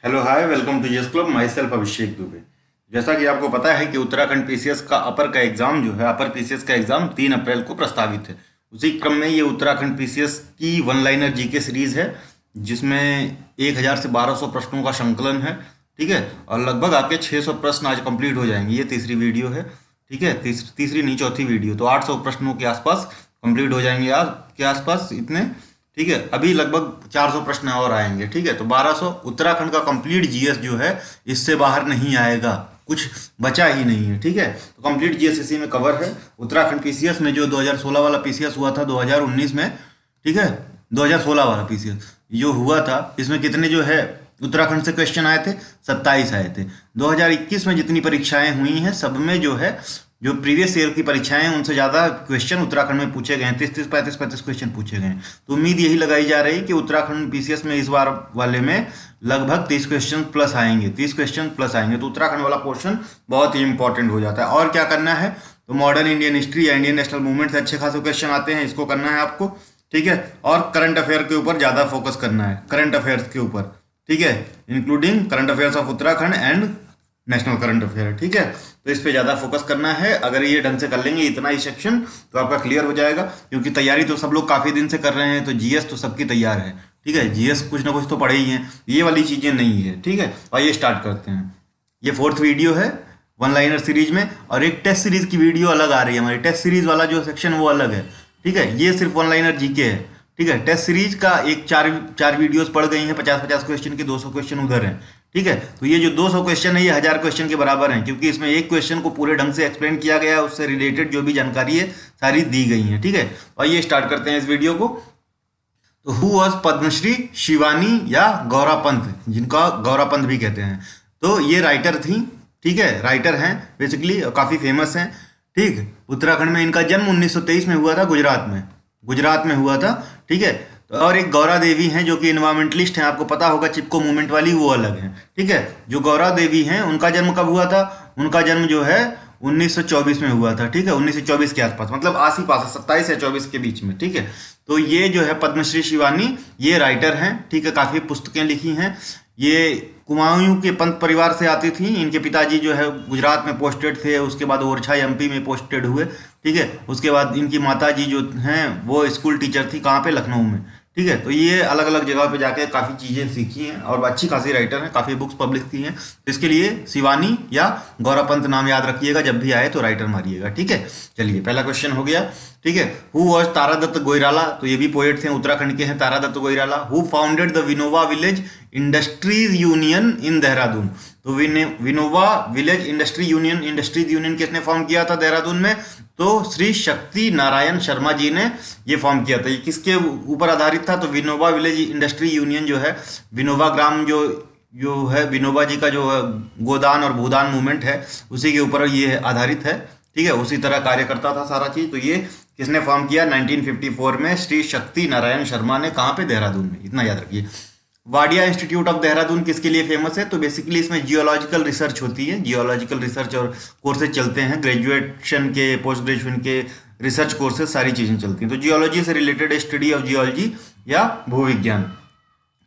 Hello hi, welcome to yes club. Myself Abhishek Dubey. जैसा कि आपको पता है कि उत्तराखंड पीसीएस का अपर एग्जाम जो है, अपर पीसीएस का एग्जाम 3 अप्रैल को प्रस्तावित है। उसी क्रम में ये उत्तराखंड पीसीएस की वन लाइनर जीके सीरीज है, जिसमें 1000 से 1200 प्रश्नों का संकलन है। ठीक है, और लगभग आपके 600 प्रश्न आज कंप्लीट हो जाएंगे। ये तीसरी वीडियो है। ठीक है, तीसरी नहीं, चौथी वीडियो। तो 800 प्रश्नों के आसपास कंप्लीट हो जाएंगे आज के आसपास इतने। ठीक है, अभी लगभग 400 प्रश्न और आएंगे। ठीक है, तो 1200। उत्तराखंड का कंप्लीट जीएस जो है इससे बाहर नहीं आएगा, कुछ बचा ही नहीं है। ठीक है, तो कंप्लीट जीएस इसी में कवर है। उत्तराखंड पीसीएस में जो 2016 वाला पीसीएस हुआ था 2019 में, ठीक है, 2016 वाला पीसीएस जो हुआ था, इसमें कितने जो है उत्तराखंड से क्वेश्चन आए थे? 27 आए थे। 2021 में जितनी परीक्षाएं हुई हैं सब में जो है, जो प्रीवियस ईयर की परीक्षाएं हैं उनसे ज़्यादा क्वेश्चन उत्तराखंड में पूछे गए हैं। 35 क्वेश्चन पूछे गए हैं। तो उम्मीद यही लगाई जा रही है कि उत्तराखंड पीसीएस में इस बार वाले में लगभग 30 क्वेश्चन प्लस आएंगे। 30 क्वेश्चन प्लस आएंगे तो उत्तराखंड वाला पोर्शन बहुत ही इंपॉर्टेंट हो जाता है। और क्या करना है? तो मॉडर्न इंडियन हिस्ट्री या इंडियन नेशनल मूवमेंट से अच्छे खासे क्वेश्चन आते हैं, इसको करना है आपको। ठीक है, और करंट अफेयर के ऊपर ज़्यादा फोकस करना है, करंट अफेयर्स के ऊपर। ठीक है, including current affairs of Uttarakhand and national current affair. ठीक है, तो इस पे ज़्यादा फोकस करना है। अगर ये ढंग से कर लेंगे इतना ही सेक्शन, तो आपका क्लियर हो जाएगा। क्योंकि तैयारी तो सब लोग काफ़ी दिन से कर रहे हैं, तो जीएस तो सबकी तैयार है। ठीक है, जीएस कुछ ना कुछ तो पढ़े ही हैं, ये वाली चीज़ें नहीं है। ठीक है, आइए स्टार्ट करते हैं। ये 4th वीडियो है वन लाइनर सीरीज में, और एक टेस्ट सीरीज की वीडियो अलग आ रही है। हमारी टेस्ट सीरीज वाला जो सेक्शन वो अलग है। ठीक है, ये सिर्फ वन लाइनर जीके है। ठीक है, टेस्ट सीरीज का एक चार वीडियोस पढ़ गई हैं, 50-50 क्वेश्चन की, 200 क्वेश्चन उधर हैं। ठीक है, तो ये जो 200 क्वेश्चन है ये 1000 क्वेश्चन के बराबर हैं, क्योंकि इसमें एक क्वेश्चन को पूरे ढंग से एक्सप्लेन किया गया है, उससे रिलेटेड जो भी जानकारी है सारी दी गई है। ठीक है, और ये स्टार्ट करते हैं इस वीडियो को। तो हु वॉज पद्मश्री शिवानी या गौरा पंत, जिनका गौरा पंत भी कहते हैं, तो ये राइटर थी। ठीक है, राइटर हैं बेसिकली, काफ़ी फेमस हैं। ठीक, उत्तराखंड में इनका जन्म 1923 में हुआ था, गुजरात में हुआ था। ठीक है, और एक गौरा देवी हैं जो कि इन्वायरमेंटलिस्ट हैं, आपको पता होगा चिपको मूवमेंट वाली, वो अलग हैं। ठीक है, जो गौरा देवी हैं उनका जन्म कब हुआ था? उनका जन्म जो है 1924 में हुआ था। ठीक है, 1924 के आसपास, मतलब आस ही पास, 27 या 24 के बीच में। ठीक है, तो ये जो है पद्मश्री शिवानी, ये राइटर हैं। ठीक है, काफ़ी पुस्तकें लिखी हैं। ये कुमाऊं के पंत परिवार से आती थी। इनके पिताजी जो है गुजरात में पोस्टेड थे, उसके बाद ओरछा एमपी में पोस्टेड हुए। ठीक है, उसके बाद इनकी माता जी जो हैं वो स्कूल टीचर थी, कहाँ पे? लखनऊ में। ठीक है, तो ये अलग अलग जगह पे जाके काफ़ी चीज़ें सीखी हैं और अच्छी खासी राइटर हैं, काफ़ी बुक्स पब्लिश की हैं। तो इसके लिए शिवानी या गौरापंत नाम याद रखिएगा, जब भी आए तो राइटर मारिएगा। ठीक है, चलिए पहला क्वेश्चन हो गया। ठीक है, हु वॉज तारादत्त गोइराला? तो ये भी पोएट थे, उत्तराखंड के हैं Taradatt Gairola. Who founded the Vinoba village industries union in Dehradun? तो विनोवा विलेज इंडस्ट्रीज यूनियन किसने फॉर्म किया था देहरादून में? तो श्री शक्ति नारायण शर्मा जी ने ये फॉर्म किया था। ये किसके ऊपर आधारित था? तो विनोबा विलेज इंडस्ट्री यूनियन जो है, विनोबा ग्राम जो है, विनोबा जी का जो है गोदान और भूदान मूवमेंट है, उसी के ऊपर ये आधारित है। ठीक है, उसी तरह कार्य करता था सारा चीज़। तो ये किसने फॉर्म किया? 1954 में श्री शक्ति नारायण शर्मा ने। कहाँ पे? देहरादून में, इतना याद रखिए। वाडिया इंस्टीट्यूट ऑफ देहरादून किसके लिए फेमस है? तो बेसिकली इसमें जियोलॉजिकल रिसर्च होती है, जियोलॉजिकल रिसर्च और कोर्सेज चलते हैं, ग्रेजुएशन के, पोस्ट ग्रेजुएशन के रिसर्च कोर्सेज, सारी चीज़ें चलती हैं। तो जियोलॉजी से रिलेटेड स्टडी ऑफ जियोलॉजी या भूविज्ञान।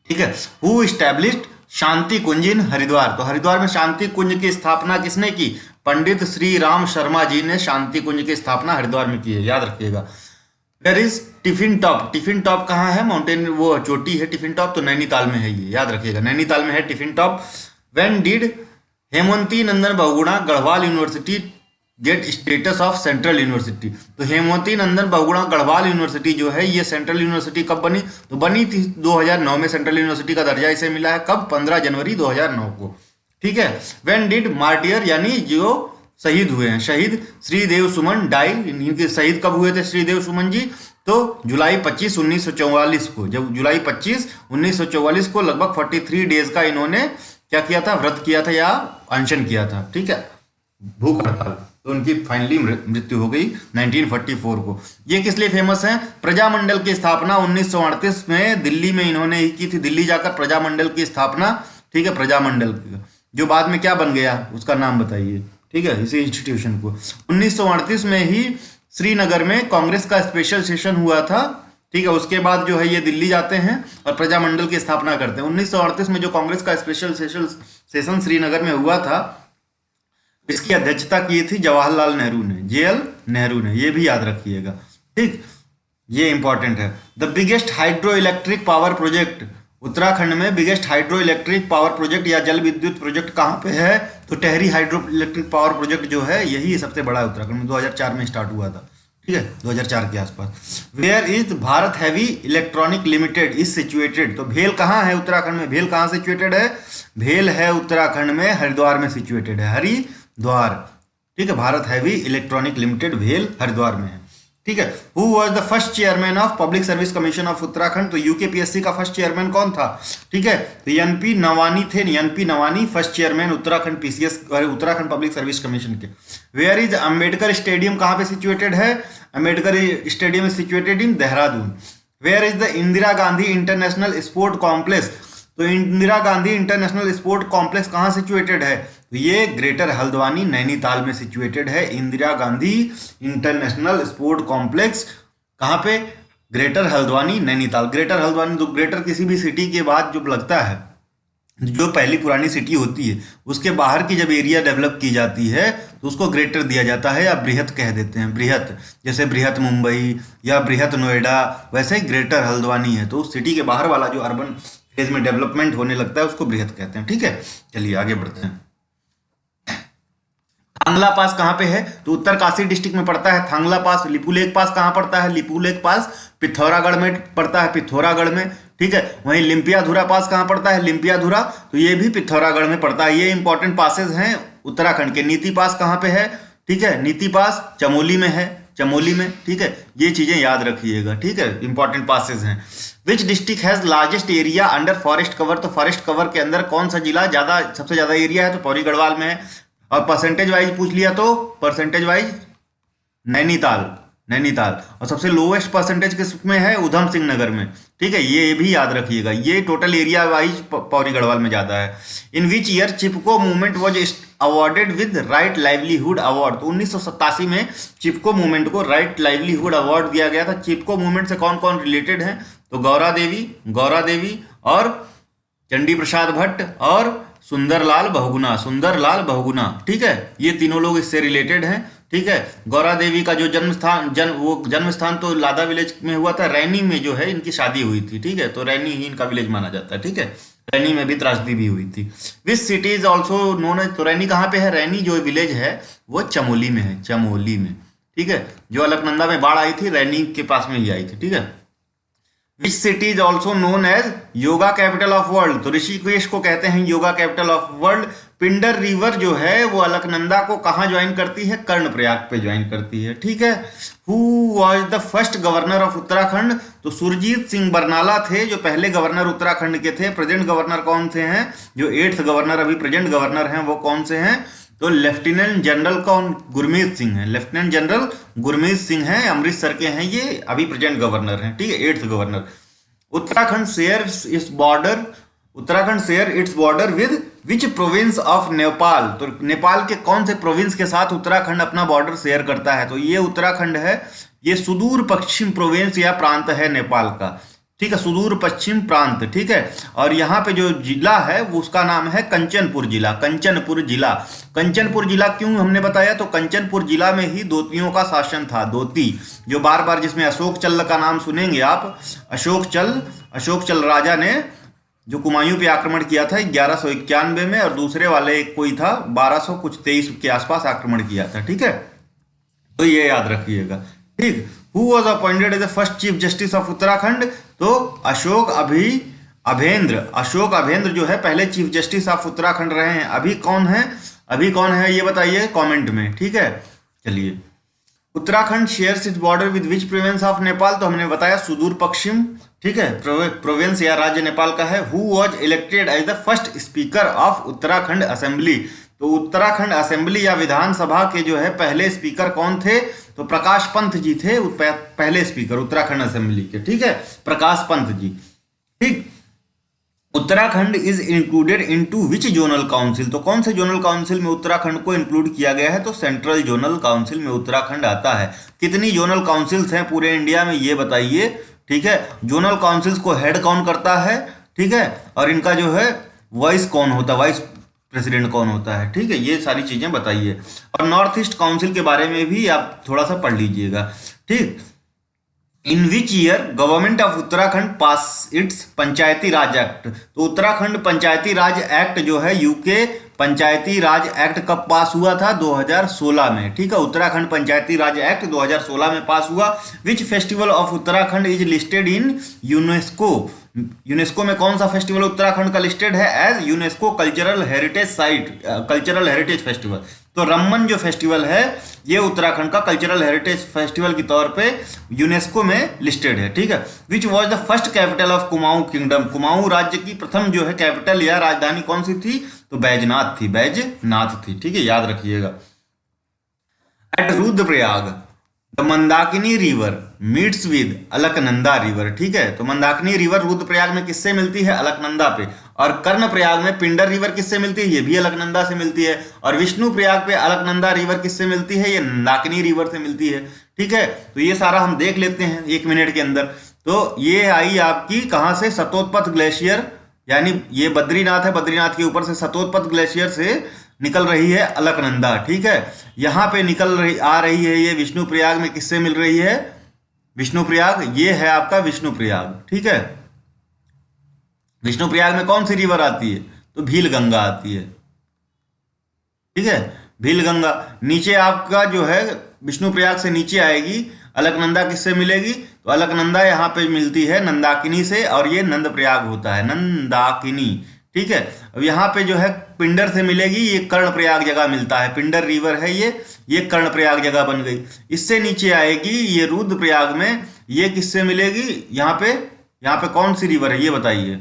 ठीक है, हु इस्टेब्लिश्ड शांति कुंज इन हरिद्वार? तो हरिद्वार में शांति कुंज की स्थापना किसने की? पंडित श्री राम शर्मा जी ने शांति कुंज की स्थापना हरिद्वार में की है, याद रखिएगा। Where is tiffin top? Tiffin top कहाँ है? माउंटेन, वो चोटी है टिफिन टॉप, तो नैनीताल में है, ये याद रखिएगा, नैनीताल में है tiffin top. When did Hemvati Nandan Bahuguna Garhwal university get status of central university? तो हेमवंती नंदन बहुगुणा गढ़वाल यूनिवर्सिटी जो है ये सेंट्रल यूनिवर्सिटी कब बनी? तो बनी थी 2009 में, सेंट्रल यूनिवर्सिटी का दर्जा इसे मिला है। कब? 15 जनवरी 2009 को। ठीक है, व्हेन डिड मार्टियर, यानी जो शहीद हुए हैं, शहीद श्रीदेव सुमन डाई, इनके शहीद कब हुए थे श्रीदेव सुमन जी? तो जुलाई 25 1944 को। जब जुलाई 25 1944 को लगभग 43 डेज का इन्होंने क्या किया था? व्रत किया था या अनशन किया था। ठीक है, भूख हड़ताल। तो उनकी फाइनली मृत्यु हो गई 1944 को। ये किस लिए फेमस है? प्रजामंडल की स्थापना 1938 में दिल्ली में इन्होंने ही की थी, दिल्ली जाकर प्रजामंडल की स्थापना। ठीक है, प्रजामंडल जो बाद में क्या बन गया उसका नाम बताइए। ठीक है, इसी इंस्टीट्यूशन को 1938 में ही श्रीनगर में कांग्रेस का स्पेशल सेशन हुआ था। ठीक है। उसके बाद जो है ये दिल्ली जाते हैं और प्रजामंडल की स्थापना करते हैं। 1938 में जो कांग्रेस का स्पेशल सेशन श्रीनगर में हुआ था, इसकी अध्यक्षता की थी जवाहरलाल नेहरू ने, जेएल नेहरू ने, ये भी याद रखिएगा। ठीक, ये इंपॉर्टेंट है। The biggest hydro electric power project, Uttarakhand में biggest hydro electric power project या जल विद्युत प्रोजेक्ट कहाँ पे है? तो Tehri hydro electric power project जो है यही सबसे बड़ा है उत्तराखंड में, 2004 में स्टार्ट हुआ था। ठीक है, 2004 के आसपास। Where is Bharat heavy electronic limited is situated, तो भेल कहाँ है उत्तराखंड में? भेल कहाँ सिचुएटेड है? भेल है उत्तराखंड में हरिद्वार में सिचुएटेड है, हरिद्वार। ठीक है, भारत हैवी इलेक्ट्रॉनिक लिमिटेड भेल हरिद्वार में है। ठीक है। Who was the first chairman of public service commission of Uttarakhand, तो यूकेपीएससी का फर्स्ट चेयरमैन कौन था? ठीक है, तो एनपी नवानी थे, NP Nawani first chairman Uttarakhand PCS Uttarakhand public service commission के। वेयर इज अंबेडकर स्टेडियम, कहाँ पे सिचुएटेड है? Ambedkar stadium is situated in Dehradun. Where is the Indira Gandhi international sport complex, तो Indira Gandhi international sport complex कहाँ सिचुएटेड है? तो ये ग्रेटर हल्द्वानी नैनीताल में सिचुएटेड है। Indira Gandhi international sport complex कहाँ पे? ग्रेटर हल्द्वानी नैनीताल। ग्रेटर हल्द्वानी, तो ग्रेटर किसी भी सिटी के बाद जो लगता है, जो पहली पुरानी सिटी होती है उसके बाहर की जब एरिया डेवलप की जाती है तो उसको ग्रेटर दिया जाता है या बृहत कह देते हैं। बृहत, जैसे बृहत मुंबई या बृहत नोएडा, वैसे ही ग्रेटर हल्द्वानी है। तो उस सिटी के बाहर वाला जो अर्बन फेज में डेवलपमेंट होने लगता है उसको बृहत कहते हैं। ठीक है, चलिए आगे बढ़ते हैं। थांगला पास कहाँ पे है? तो उत्तरकाशी डिस्ट्रिक्ट में पड़ता है थांगला पास। लिपुलेख पास कहाँ पड़ता है? लिपुलेख पास पिथौरागढ़ में पड़ता है, पिथौरागढ़ में। ठीक है, वहीं लिम्पियाधुरा पास कहाँ पड़ता है? लिम्पियाधुरा, तो ये भी पिथौरागढ़ में पड़ता है। ये इंपॉर्टेंट पासेज हैं उत्तराखंड के। नीति पास कहाँ पे है? ठीक है, नीति पास चमोली में है, चमोली में। ठीक है, ये चीजें याद रखिएगा। ठीक है, इंपॉर्टेंट पासेज हैं। Which district has largest area under forest cover, तो फॉरेस्ट कवर के अंदर कौन सा जिला सबसे ज्यादा एरिया है? तो पौड़ी गढ़वाल में है। और परसेंटेज वाइज पूछ लिया तो परसेंटेज वाइज नैनीताल, नैनीताल। और सबसे लोवेस्ट परसेंटेज किस में है? उधम सिंह नगर में। ठीक है, ये भी याद रखिएगा। ये total area wise Pauri Garhwal में ज्यादा है। In which year Chipko movement was awarded with right livelihood award, तो 1987 में चिपको मूवमेंट को राइट लाइवलीहुड अवार्ड दिया गया था। चिपको मूवमेंट से कौन कौन रिलेटेड है? तो गौरा देवी और चंडी प्रसाद भट्ट और सुंदरलाल बहुगुणा। ठीक है, ये तीनों लोग इससे रिलेटेड हैं। ठीक है, गौरा देवी का जो जन्म स्थान तो लादा विलेज में हुआ था। रैनी में जो है इनकी शादी हुई थी। ठीक है, तो रैनी ही इनका विलेज माना जाता है। ठीक है, रैनी में भी त्रासदी भी हुई थी। Which city is also known as, तो रैनी कहाँ पे है? रैनी जो विलेज है वो चमोली में है, चमोली में। ठीक है, जो अलकनंदा में बाढ़ आई थी रैनी के पास में ही आई थी। ठीक है, which city is also known as yoga capital of world, तो ऋषिकेश को कहते हैं yoga capital of world. Pindar river जो है वो अलकनंदा को कहाँ ज्वाइन करती है? कर्णप्रयाग पे ज्वाइन करती है। ठीक है, who was the first governor of Uttarakhand, तो सुरजीत सिंह बरनाला थे जो पहले गवर्नर उत्तराखंड के थे। प्रेजेंट गवर्नर कौन से हैं? जो 8th गवर्नर अभी प्रेजेंट गवर्नर हैं वो कौन से हैं? तो लेफ्टिनेंट जनरल कौन? गुरमीत सिंह है। लेफ्टिनेंट जनरल गुरमीत सिंह हैं, अमृतसर के हैं, ये अभी प्रेजेंट गवर्नर हैं। ठीक है, 8th governor. Uttarakhand share its border with which province of Nepal, तो नेपाल के कौन से प्रोविंस के साथ उत्तराखंड अपना बॉर्डर शेयर करता है? तो ये उत्तराखंड है, ये सुदूर पश्चिम प्रोविंस या प्रांत है नेपाल का। ठीक है, सुदूर पश्चिम प्रांत। ठीक है, और यहाँ पे जो जिला है वो उसका नाम है कंचनपुर जिला। कंचनपुर जिला क्यों हमने बताया? तो कंचनपुर जिला में ही दोतियों का शासन था। दोती जो बार बार, जिसमें अशोक चल का नाम सुनेंगे आप। अशोक चल राजा ने जो कुमायूं पे आक्रमण किया था 1191 में, और दूसरे वाले एक कोई था 1223 के आसपास आक्रमण किया था। ठीक है, तो ये याद रखिएगा। ठीक, who was appointed as the first chief justice of Uttarakhand, तो अशोक अभेंद्र जो है पहले चीफ जस्टिस ऑफ उत्तराखंड रहे हैं। अभी कौन है ये बताइए कमेंट में। ठीक है, चलिए। Uttarakhand shares its border with which province of Nepal, तो हमने बताया सुदूर पश्चिम। ठीक है, प्रोविंस या राज्य नेपाल का है। Who was elected as the first speaker of Uttarakhand assembly, तो उत्तराखंड असेंबली या विधानसभा के जो है पहले स्पीकर कौन थे? तो प्रकाश पंत जी थे पहले स्पीकर उत्तराखंड असेंबली के। ठीक है, प्रकाश पंत जी। ठीक, Uttarakhand is included into which zonal council, तो कौन से जोनल काउंसिल में उत्तराखंड को इंक्लूड किया गया है? तो सेंट्रल जोनल काउंसिल में उत्तराखंड आता है। कितनी जोनल काउंसिल्स हैं पूरे इंडिया में ये बताइए? ठीक है। जोनल काउंसिल्स को हेड कौन करता है, ठीक है, और इनका जो है वाइस कौन होता है, वाइस प्रेसिडेंट कौन होता है, ठीक है, ये सारी चीजें बताइए। और नॉर्थ ईस्ट काउंसिल के बारे में भी आप थोड़ा सा पढ़ लीजिएगा, ठीक। In which year government of Uttarakhand pass its panchayati Raj act. तो उत्तराखंड पंचायती राज एक्ट जो है, यूके पंचायती राज एक्ट कब पास हुआ था, 2016 में, ठीक है। उत्तराखंड पंचायती राज एक्ट 2016 में पास हुआ। Which festival of Uttarakhand is listed in UNESCO. UNESCO में कौन सा फेस्टिवल उत्तराखंड का लिस्टेड है as UNESCO cultural heritage site, cultural heritage festival. तो रमन जो फेस्टिवल है ये उत्तराखंड का कल्चरल हेरिटेज फेस्टिवल के तौर पे यूनेस्को में लिस्टेड है, ठीक है। Which was the first capital of Kumaon kingdom. Kumaon राज्य की प्रथम जो है कैपिटल या राजधानी कौन सी थी, तो बैजनाथ थी, बैजनाथ थी, ठीक है, याद रखिएगा। At Rudraprayag the Mandakini river meets with Alaknanda river, ठीक है। तो मंदाकिनी रिवर रुद्रप्रयाग में किससे मिलती है, अलकनंदा पे। और कर्णप्रयाग में पिंडर रिवर किससे मिलती है, ये भी अलकनंदा से मिलती है। और विष्णु प्रयाग पे अलकनंदा रिवर किससे मिलती है, ये मंदाकिनी रिवर से मिलती है, ठीक है। तो ये सारा हम देख लेते हैं 1 मिनट के अंदर। तो ये आई आपकी कहाँ से, सतोत्पथ ग्लेशियर, यानी ये बद्रीनाथ है, बद्रीनाथ के ऊपर से सतोत्पथ ग्लेशियर से निकल रही है अलकनंदा, ठीक है। यहाँ पे आ रही है ये विष्णु प्रयाग में किससे मिल रही है, विष्णु प्रयाग, ये है आपका विष्णु प्रयाग, ठीक है। विष्णु प्रयाग में कौन सी रिवर आती है, तो भील गंगा आती है, ठीक है, भील गंगा। नीचे आपका जो है विष्णु प्रयाग से नीचे आएगी अलकनंदा, किससे मिलेगी, तो अलकनंदा यहाँ पे मिलती है नंदाकिनी से, और ये नंद प्रयाग होता है, नंदाकिनी, ठीक है। अब यहाँ पे जो है पिंडर से मिलेगी, ये कर्ण प्रयाग जगह मिलता है, पिंडर रिवर है ये कर्ण प्रयाग जगह बन गई। इससे नीचे आएगी ये रुद्र प्रयाग में, ये किससे मिलेगी, यहाँ पे कौन सी रिवर है ये बताइए,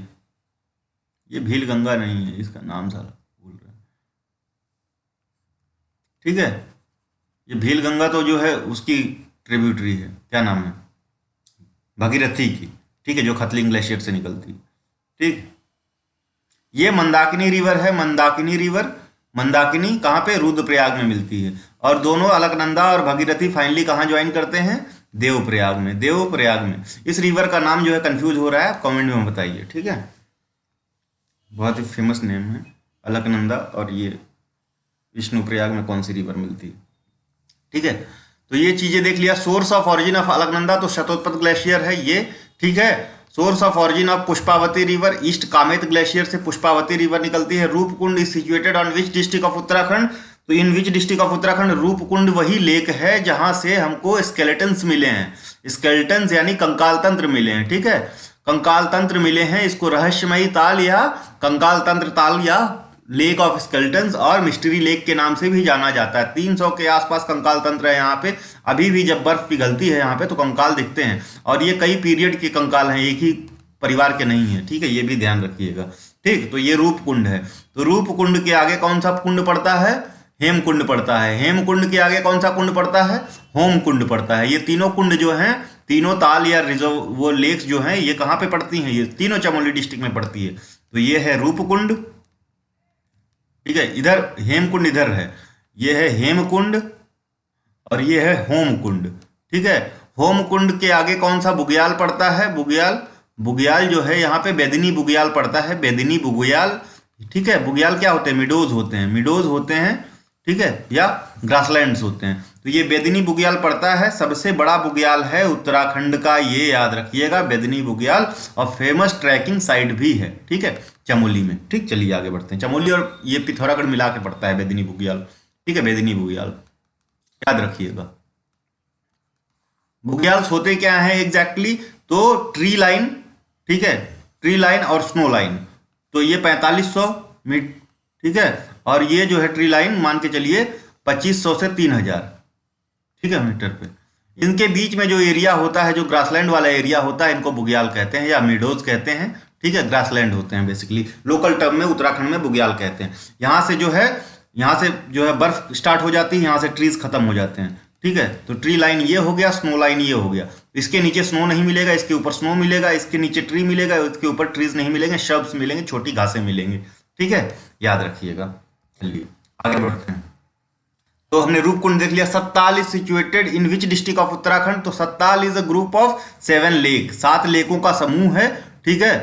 ये भील गंगा नहीं है, इसका नाम सारा भूल रहे हैं, ठीक है। ये भील गंगा तो जो है उसकी ट्रिब्यूटरी है, क्या नाम है, भगीरथी की, ठीक है, जो खतलिंग ग्लेशियर से निकलती है, ठीक। ये मंदाकिनी रिवर है, मंदाकिनी रिवर, मंदाकिनी कहाँ पे, रुद्रप्रयाग में मिलती है। और दोनों अलकनंदा और भगीरथी फाइनली कहाँ ज्वाइन करते हैं, देवप्रयाग में, देवप्रयाग में। इस रिवर का नाम जो है कंफ्यूज हो रहा है, कमेंट में बताइए, ठीक है। बहुत ही फेमस नेम है अलकनंदा, और ये विष्णु प्रयाग में कौन सी रिवर मिलती है, ठीक है। तो ये चीजें देख लिया। Source of origin of Alaknanda तो शतोत्पथ ग्लेशियर है ये, ठीक है। Source of origin of Pushpawati river, east Kamet glacier से पुष्पावती रिवर निकलती है। Roopkund is situated on which district of Uttarakhand, तो in which district of Uttarakhand, Roopkund वही लेक है जहां से हमको स्केलेटन्स मिले हैं, स्केलेटन्स यानी कंकाल तंत्र मिले हैं, ठीक है, कंकाल तंत्र मिले हैं। इसको रहस्यमयी ताल या कंकाल तंत्र ताल या लेक ऑफ स्केलेटन्स और मिस्ट्री लेक के नाम से भी जाना जाता है। 300 के आसपास कंकाल तंत्र है यहाँ पे। अभी भी जब बर्फ पिघलती है यहाँ पे तो कंकाल दिखते हैं, और ये कई पीरियड के कंकाल हैं, एक ही परिवार के नहीं है, ठीक है, ये भी ध्यान रखिएगा, ठीक। तो ये रूपकुंड है। तो रूपकुंड के आगे कौन सा कुंड पड़ता है, हेमकुंड पड़ता है। हेमकुंड के आगे कौन सा कुंड पड़ता है, होमकुंड पड़ता है। ये तीनों कुंड जो हैं, तीनों ताल या रिजर्व वो लेक्स जो हैं, ये कहाँ पे पड़ती हैं, ये तीनों चमोली डिस्ट्रिक्ट में पड़ती है। तो ये है रूपकुंड, ठीक है, इधर हेमकुंड इधर है, ये है हेमकुंड और ये है होमकुंड, ठीक है। होमकुंड के आगे कौन सा बुग्याल पड़ता है, बुग्याल, बुग्याल जो है यहाँ पे बेदनी बुग्याल पड़ता है, बेदनी बुग्याल, ठीक है। बुग्याल क्या होते हैं, मिडोज होते हैं, मिडोज होते हैं, ठीक है, या ग्रासलैंड्स होते हैं। तो ये बेदनी बुग्याल पड़ता है, सबसे बड़ा बुग्याल है उत्तराखंड का, ये याद रखिएगा, बेदनी बुग्याल, और फेमस ट्रैकिंग साइट भी है, ठीक है, चमोली में, ठीक। चलिए आगे बढ़ते हैं। चमोली और ये पिथौरागढ़ मिला के पड़ता है बेदनी बुग्याल, ठीक है, बेदनी बुग्याल याद रखिएगा। बुग्याल्स होते क्या हैं एग्जैक्टली, तो ट्री लाइन, ठीक है, ट्री लाइन और स्नो लाइन। तो ये 4500 मीटर, ठीक है, और ये जो है ट्री लाइन मान के चलिए 2500 से 3000, ठीक है, मीटर पे। इनके बीच में जो एरिया होता है, जो ग्रासलैंड वाला एरिया होता है, इनको बुग्याल कहते हैं या मीडोज कहते हैं, ठीक है, ग्रासलैंड होते हैं बेसिकली, लोकल टर्म में उत्तराखंड में बुग्याल कहते हैं। यहाँ से जो है बर्फ स्टार्ट हो जाती है, यहाँ से ट्रीज खत्म हो जाते हैं, ठीक है। तो ट्री लाइन ये हो गया, स्नो लाइन ये हो गया। इसके नीचे स्नो नहीं मिलेगा, इसके ऊपर स्नो मिलेगा, इसके नीचे ट्री मिलेगा, इसके ऊपर ट्रीज नहीं मिलेंगे, शब्स मिलेंगे, छोटी घासें मिलेंगी, ठीक है, याद रखिएगा। चलिए आगे बढ़ते हैं। तो हमने रूपकुंड देख लिया। Sattal is situated in which district of Uttarakhand? तो Sattal is a group of 7 lake, 7 लेकों का समूह है, ठीक है,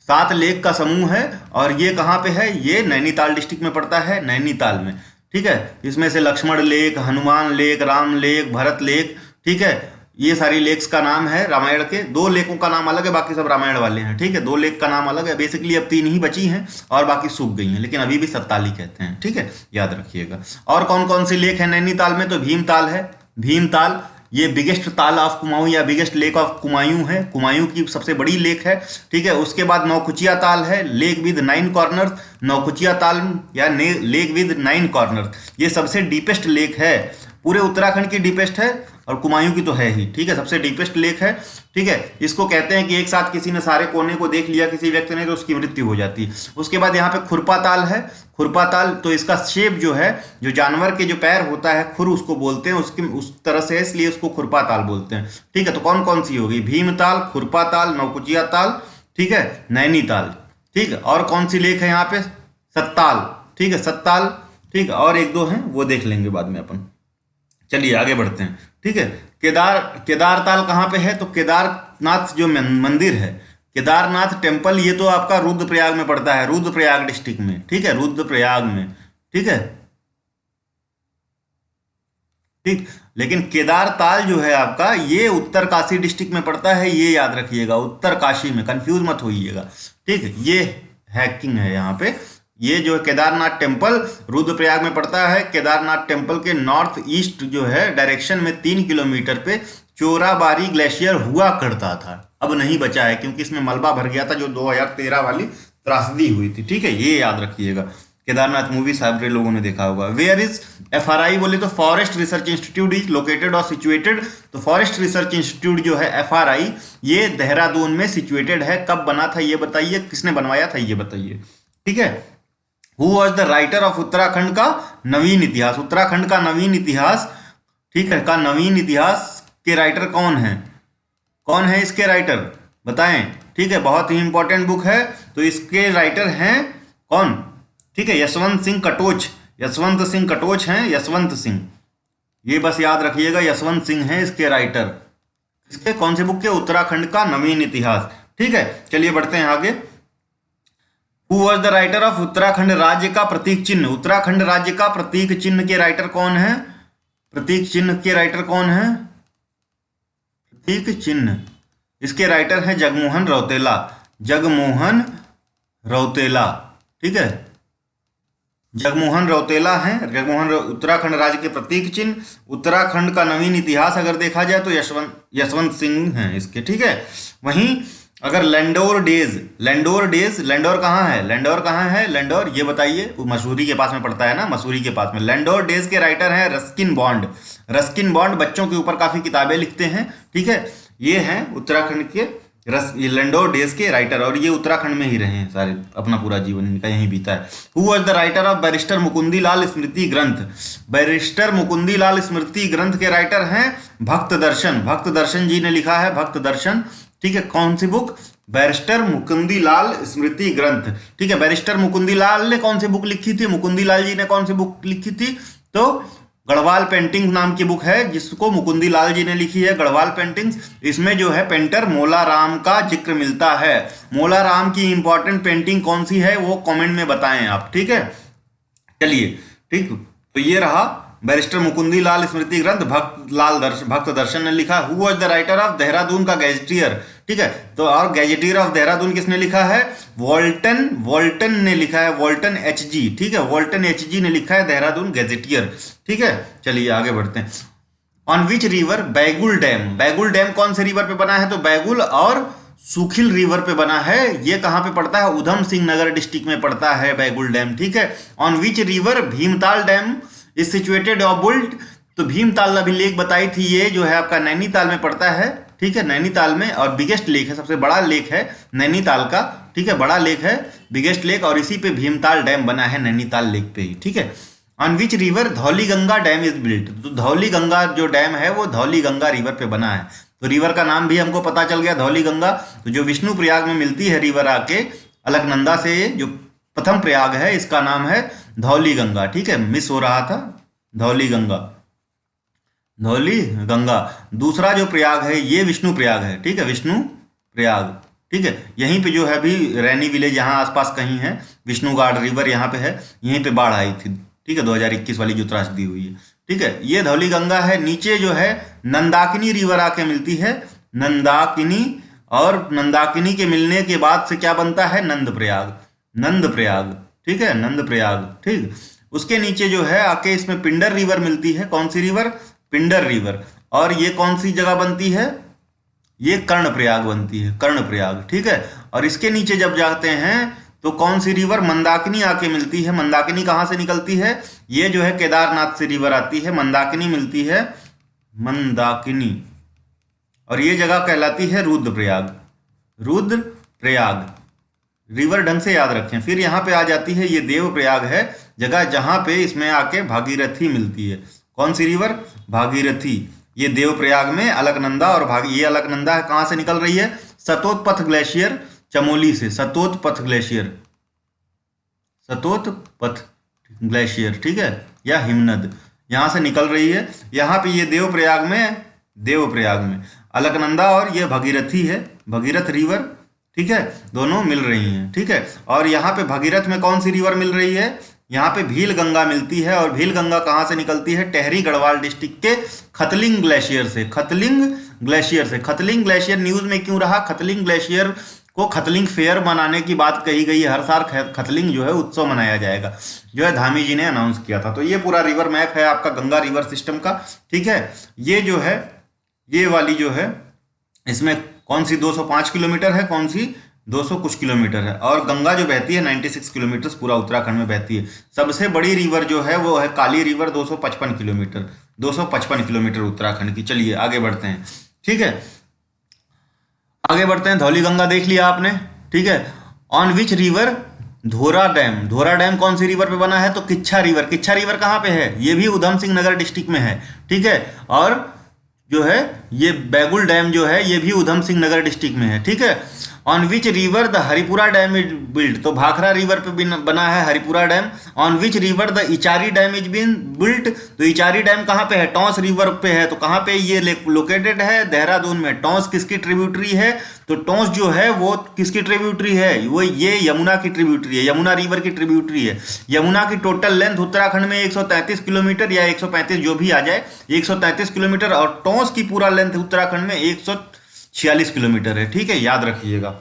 7 लेक का समूह है। और ये कहाँ पे है? ये नैनीताल डिस्ट्रिक्ट में पड़ता है, नैनीताल में, ठीक है। इसमें से Lakshman lake, Hanuman lake, Ram lake, Bharat lake, ठीक है, ये सारी लेक्स का नाम है रामायण के। 2 लेकों का नाम अलग है, बाकी सब रामायण वाले हैं, ठीक है। 2 लेक का नाम अलग है, बेसिकली अब 3 ही बची हैं और बाकी सूख गई हैं, लेकिन अभी भी सत्ताली कहते हैं, ठीक है, याद रखिएगा। और कौन कौन सी लेक है नैनीताल में? तो भीमताल है, भीमताल ये बिगेस्ट ताल ऑफ कुमाऊं या बिगेस्ट लेक ऑफ कुमायूं है, कुमायूं की सबसे बड़ी लेक है, ठीक है। उसके बाद नौकुचिया ताल है, लेक विद 9 कॉर्नर्स, नौकुचिया ताल या लेक विद 9 कॉर्नर्स, ये सबसे डीपेस्ट लेक है, पूरे उत्तराखंड की डीपेस्ट है और कुमायूं की तो है ही, ठीक है, सबसे डीपेस्ट लेक है, ठीक है। इसको कहते हैं कि एक साथ किसी ने सारे कोने को देख लिया किसी व्यक्ति ने तो उसकी मृत्यु हो जाती है। उसके बाद यहाँ पे खुरपा ताल है, खुरपा ताल, तो इसका शेप जो है, जो जानवर के जो पैर होता है खुर उसको बोलते हैं, उसकी उस तरह से, इसलिए उसको खुरपा ताल बोलते हैं, ठीक है। तो कौन कौन सी होगी? भीमताल, खुरपा ताल, नौकुचिया ताल, ठीक है, नैनीताल, ठीक है। और कौन सी लेक है यहाँ पे? सत्ताल, ठीक है, सत्ताल, ठीक है। और 1-2 हैं वो देख लेंगे बाद में अपन। चलिए आगे बढ़ते हैं, ठीक है। केदारताल कहाँ पे है? तो केदारनाथ जो मंदिर है, केदारनाथ टेम्पल, ये तो आपका रुद्रप्रयाग में पड़ता है, रुद्रप्रयाग डिस्ट्रिक्ट में, ठीक है, रुद्रप्रयाग में, ठीक है, ठीक। लेकिन केदारताल जो है आपका, ये उत्तरकाशी डिस्ट्रिक्ट में पड़ता है, ये याद रखिएगा, उत्तरकाशी में, कंफ्यूज मत होइएगा, ठीक है। ये हैकिंग है यहाँ पे। ये जो केदारनाथ टेम्पल रुद्रप्रयाग में पड़ता है। केदारनाथ टेम्पल के नॉर्थ ईस्ट जो है डायरेक्शन में 3 किलोमीटर पे चोराबारी ग्लेशियर हुआ करता था, अब नहीं बचा है क्योंकि इसमें मलबा भर गया था, जो 2013 वाली त्रासदी हुई थी, ठीक है, ये याद रखिएगा। केदारनाथ मूवी सारे लोगों ने देखा होगा। Where is FRI? बोले तो forest research institute is located और सिचुएटेड। तो फॉरेस्ट रिसर्च इंस्टीट्यूट जो है FRI, ये देहरादून में सिचुएटेड है। कब बना था ये बताइए, किसने बनवाया था ये बताइए, ठीक है। Who was the writer of Uttarakhand का नवीन इतिहास? उत्तराखंड का नवीन इतिहास, ठीक है, का नवीन इतिहास के राइटर कौन है? कौन है इसके राइटर बताएं, ठीक है, बहुत ही इंपॉर्टेंट बुक है। तो इसके राइटर हैं कौन? ठीक है, यशवंत सिंह कटोच, यशवंत सिंह कटोच हैं, यशवंत सिंह, ये बस याद रखिएगा, यशवंत सिंह हैं इसके राइटर। इसके कौन से बुक के? उत्तराखंड का नवीन इतिहास, ठीक है। चलिए बढ़ते हैं आगे। Who was the writer of Uttarakhand राज्य का प्रतीक चिन्ह? उत्तराखंड राज्य का प्रतीक चिन्ह के राइटर कौन है? प्रतीक चिन्ह के राइटर कौन है? प्रतीक चिन्ह, इसके राइटर हैं जगमोहन रौतेला, जगमोहन रौतेला, ठीक है, जगमोहन रौतेला हैं। जगमोहन उत्तराखंड राज्य के प्रतीक चिन्ह, उत्तराखंड का नवीन इतिहास अगर देखा जाए तो यशवंत सिंह हैं इसके, ठीक है। वहीं अगर लैंडोर डेज, लैंडोर कहाँ है? लैंडोर ये बताइए, मसूरी के पास में पड़ता है ना, मसूरी के पास में। लैंडोर डेज के राइटर हैं रस्किन बॉन्ड, रस्किन बॉन्ड बच्चों के ऊपर काफी किताबें लिखते हैं, ठीक है। ये हैं उत्तराखंड के ये लैंडोर डेज के राइटर, और ये उत्तराखंड में ही रहे हैं सारे, अपना पूरा जीवन इनका यहीं बीता है। Who was the writer of barrister Mukundi Lal स्मृति ग्रंथ? बैरिस्टर मुकुंदी लाल स्मृति ग्रंथ के राइटर हैं भक्त दर्शन, भक्त दर्शन जी ने लिखा है, भक्त दर्शन, ठीक है। कौन सी बुक? बैरिस्टर मुकुंदी लाल स्मृति ग्रंथ, ठीक है। बैरिस्टर मुकुंदी लाल ने कौन सी बुक लिखी थी? मुकुंदी लाल जी ने कौन सी बुक लिखी थी? तो गढ़वाल पेंटिंग नाम की बुक है, जिसको मुकुंदी लाल जी ने लिखी है, गढ़वाल पेंटिंग्स। इसमें जो है पेंटर मोला राम का जिक्र मिलता है। मोला राम की इंपॉर्टेंट पेंटिंग कौन सी है वो कमेंट में बताएं आप, ठीक है। चलिए, ठीक, तो ये रहा बैरिस्टर मुकुंदी लाल स्मृति ग्रंथ, भक्त दर्शन ने लिखा। Who was the writer of Dehradun का गैजेटियर, ठीक है। तो और गैजेटियर ऑफ देहरादून किसने लिखा है? वॉल्टन ने लिखा है, वॉल्टन HG, ठीक है, वॉल्टन HG ने लिखा है देहरादून गैजेटियर, ठीक है। चलिए आगे बढ़ते हैं। On which river Baigul dam? Baigul dam कौन से रिवर पे बना है? तो बैगुल और सुखिल रिवर पे बना है। ये कहाँ पे पड़ता है? उधम सिंह नगर डिस्ट्रिक्ट में पड़ता है बैगुल डैम, ठीक है। On which river Bhimtal dam is situated और बुल्ट? तो भीमताल अभी लेक बताई थी, ये जो है आपका नैनीताल में पड़ता है, ठीक है, नैनीताल में, और बिगेस्ट लेक है, सबसे बड़ा लेक है नैनीताल का, ठीक है, बड़ा लेक है, बिगेस्ट लेक, और इसी पे भीमताल डैम बना है नैनीताल लेक पे ही, ठीक है। On which river Dhauli Ganga dam is built? तो धौली गंगा जो डैम है वो धौली गंगा रिवर पे बना है। तो रिवर का नाम भी हमको पता चल गया, धौली गंगा। तो जो विष्णु प्रयाग में मिलती है रिवर आके अलकनंदा से, जो प्रथम प्रयाग है, इसका नाम है धौली गंगा, ठीक है, मिस हो रहा था, धौली गंगा, धौली गंगा। दूसरा जो प्रयाग है ये विष्णु प्रयाग है, ठीक है, विष्णु प्रयाग, ठीक है। यहीं पे जो है अभी रैनी विलेज यहाँ आसपास कहीं है, विष्णु घाट रिवर यहाँ पे है, यहीं पे बाढ़ आई थी, ठीक है, 2021 वाली जो त्रासदी हुई है, ठीक है। ये धौली गंगा है। नीचे जो है नंदाकिनी रिवर आके मिलती है, नंदाकिनी, और नंदाकिनी के मिलने के बाद से क्या बनता है, नंद प्रयाग, नंद प्रयाग, ठीक है, नंद प्रयाग, ठीक। उसके नीचे जो है आके इसमें पिंडर रिवर मिलती है। कौन सी रिवर, पिंडर रिवर। और ये कौन सी जगह बनती है, ये कर्णप्रयाग बनती है, कर्णप्रयाग, ठीक है। और इसके नीचे जब जाते हैं तो कौन सी रिवर, मंदाकिनी आके मिलती है। मंदाकिनी कहाँ से निकलती है, ये जो है केदारनाथ से रिवर आती है, मंदाकिनी मिलती है, मंदाकिनी। और ये जगह कहलाती है रुद्रप्रयाग, रुद्रप्रयाग, रिवर ढंग से याद रखें। फिर यहाँ पे आ जाती है ये देवप्रयाग है, जगह जहाँ पे इसमें आके भागीरथी मिलती है। कौन सी रिवर, भागीरथी। ये देवप्रयाग में अलकनंदा और ये अलकनंदा है, कहाँ से निकल रही है, सतोत्पथ ग्लेशियर, चमोली से, सतोत्पथ ग्लेशियर, सतोत्पथ ग्लेशियर, ठीक है, या हिमनद, यहाँ से निकल रही है। यहाँ पे ये देवप्रयाग में अलकनंदा और ये भगीरथी है, भगीरथ रिवर, ठीक है, दोनों मिल रही हैं, ठीक है। और यहाँ पे भगीरथ में कौन सी रिवर मिल रही है, यहाँ पे भील गंगा मिलती है। और भील गंगा कहाँ से निकलती है, टेहरी गढ़वाल डिस्ट्रिक्ट के खतलिंग ग्लेशियर से, खतलिंग ग्लेशियर से। खतलिंग ग्लेशियर न्यूज में क्यों रहा, खतलिंग ग्लेशियर को खतलिंग फेयर मनाने की बात कही गई है। हर साल खतलिंग जो है उत्सव मनाया जाएगा, जो है धामी जी ने अनाउंस किया था। तो ये पूरा रिवर मैप है आपका गंगा रिवर सिस्टम का, ठीक है। ये जो है, ये वाली जो है, इसमें कौन सी 205 किलोमीटर है, कौन सी 200 कुछ किलोमीटर है। और गंगा जो बहती है 96 किलोमीटर पूरा उत्तराखंड में बहती है। सबसे बड़ी रिवर जो है वो है काली रिवर, 255 किलोमीटर, 255 किलोमीटर उत्तराखंड की। चलिए आगे बढ़ते हैं, ठीक है, आगे बढ़ते हैं। धौली गंगा देख लिया आपने, ठीक है। On which river, Dhora dam, Dhora dam कौन सी रिवर पे बना है, तो किच्छा रिवर। किच्छा रिवर कहाँ पे है, ये भी उधम सिंह नगर डिस्ट्रिक्ट में है, ठीक है। और जो है ये बैगुल डैम जो है ये भी उधम सिंह नगर डिस्ट्रिक्ट में है, ठीक है। On which river the Haripura dam is built, तो भाखरा रिवर पे बना है Haripura dam. On which river the Ichari dam is been built, तो इचारी डैम कहाँ पे है, टॉस रिवर पे है। तो कहाँ पे ये लोकेटेड है, देहरादून में। टॉस किसकी ट्रिब्यूटरी है, तो टॉस जो है वो किसकी ट्रिब्यूटरी है, वो ये यमुना की ट्रिब्यूटरी है, यमुना रिवर की ट्रिब्यूटरी है। यमुना की टोटल लेंथ उत्तराखंड में 133 किलोमीटर या 135 जो भी आ जाए, 133 किलोमीटर। और टॉस की पूरा लेंथ उत्तराखंड में 146 किलोमीटर है, ठीक है, याद रखिएगा।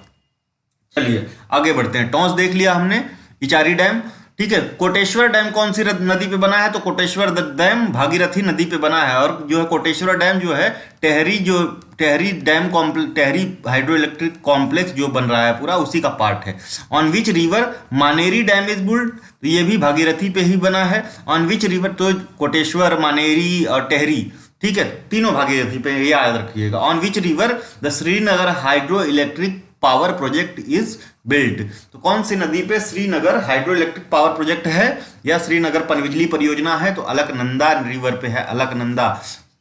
चलिए आगे बढ़ते हैं। टॉस देख लिया हमने, इचारी डैम, ठीक है। कोटेश्वर डैम कौन सी नदी पे बना है, तो कोटेश्वर डैम भागीरथी नदी पे बना है। और जो है कोटेश्वर डैम जो है Tehri dam complex, Tehri hydro electric complex जो बन रहा है पूरा उसी का पार्ट है। On which river Maneri dam is built, तो ये भी भागीरथी पे ही बना है। ऑन विच रिवर, तो कोटेश्वर, मानेरी और टेहरी, ठीक है, तीनों भागीरथी पे, याद रखिएगा। On which river the Srinagar hydro electric power project is built, तो कौन सी नदी पे Srinagar hydro electric power project है या श्रीनगर पनबिजली परियोजना है, तो अलकनंदा रिवर पे है, अलकनंदा,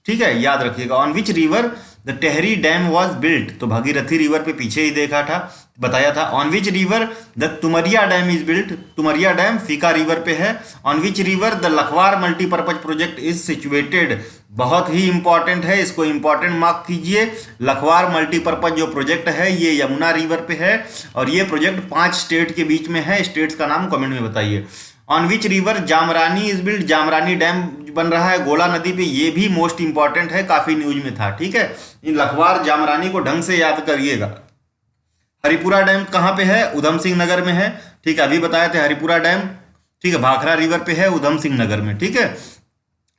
ठीक है, याद रखिएगा। On which river the Tehri dam was built, तो भागीरथी रिवर पे पीछे ही देखा था, बताया था। On which river the Tumaria dam is built, Tumaria dam Phika river पे है। On which river the Lakhwar multipurpose project is situated, बहुत ही इंपॉर्टेंट है, इसको इंपॉर्टेंट मार्क कीजिए। लखवार मल्टीपर्पज जो प्रोजेक्ट है ये यमुना रिवर पे है और ये प्रोजेक्ट 5 स्टेट के बीच में है। स्टेट्स का नाम कमेंट में बताइए। On which river Jamrani is built, Jamrani dam बन रहा है गोला नदी पे, ये भी मोस्ट इंपॉर्टेंट है, काफी न्यूज में था, ठीक है। इन लखवार जामरानी को ढंग से याद करिएगा। हरिपुरा डैम कहाँ पे है, उधम सिंह नगर में है, ठीक है, अभी बताए थे हरिपुरा डैम, ठीक है, भाखरा रिवर पे है उधम सिंह नगर में, ठीक है।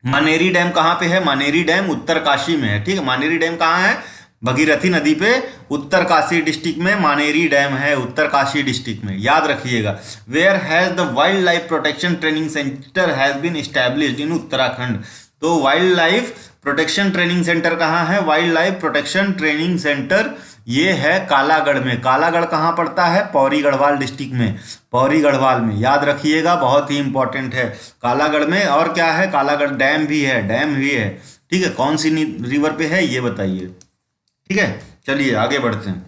मानेरी डैम कहाँ पे है, मानेरी डैम उत्तरकाशी में है, ठीक है। मानेरी डैम कहाँ है, भगीरथी नदी पे उत्तरकाशी डिस्ट्रिक्ट में मानेरी डैम है, उत्तरकाशी डिस्ट्रिक्ट में, याद रखिएगा। Where has the wild life protection training centre has been established in Uttarakhand, तो wild life protection training centre कहाँ है, wild life protection training centre ये है कालागढ़ में। कालागढ़ कहाँ पड़ता है, पौरी गढ़वाल डिस्ट्रिक्ट में, पौरी गढ़वाल में, याद रखिएगा, बहुत ही इंपॉर्टेंट है कालागढ़ में। और क्या है, कालागढ़ डैम भी है, डैम भी है, ठीक है। कौन सी रिवर पे है ये बताइए, ठीक है। चलिए आगे बढ़ते हैं।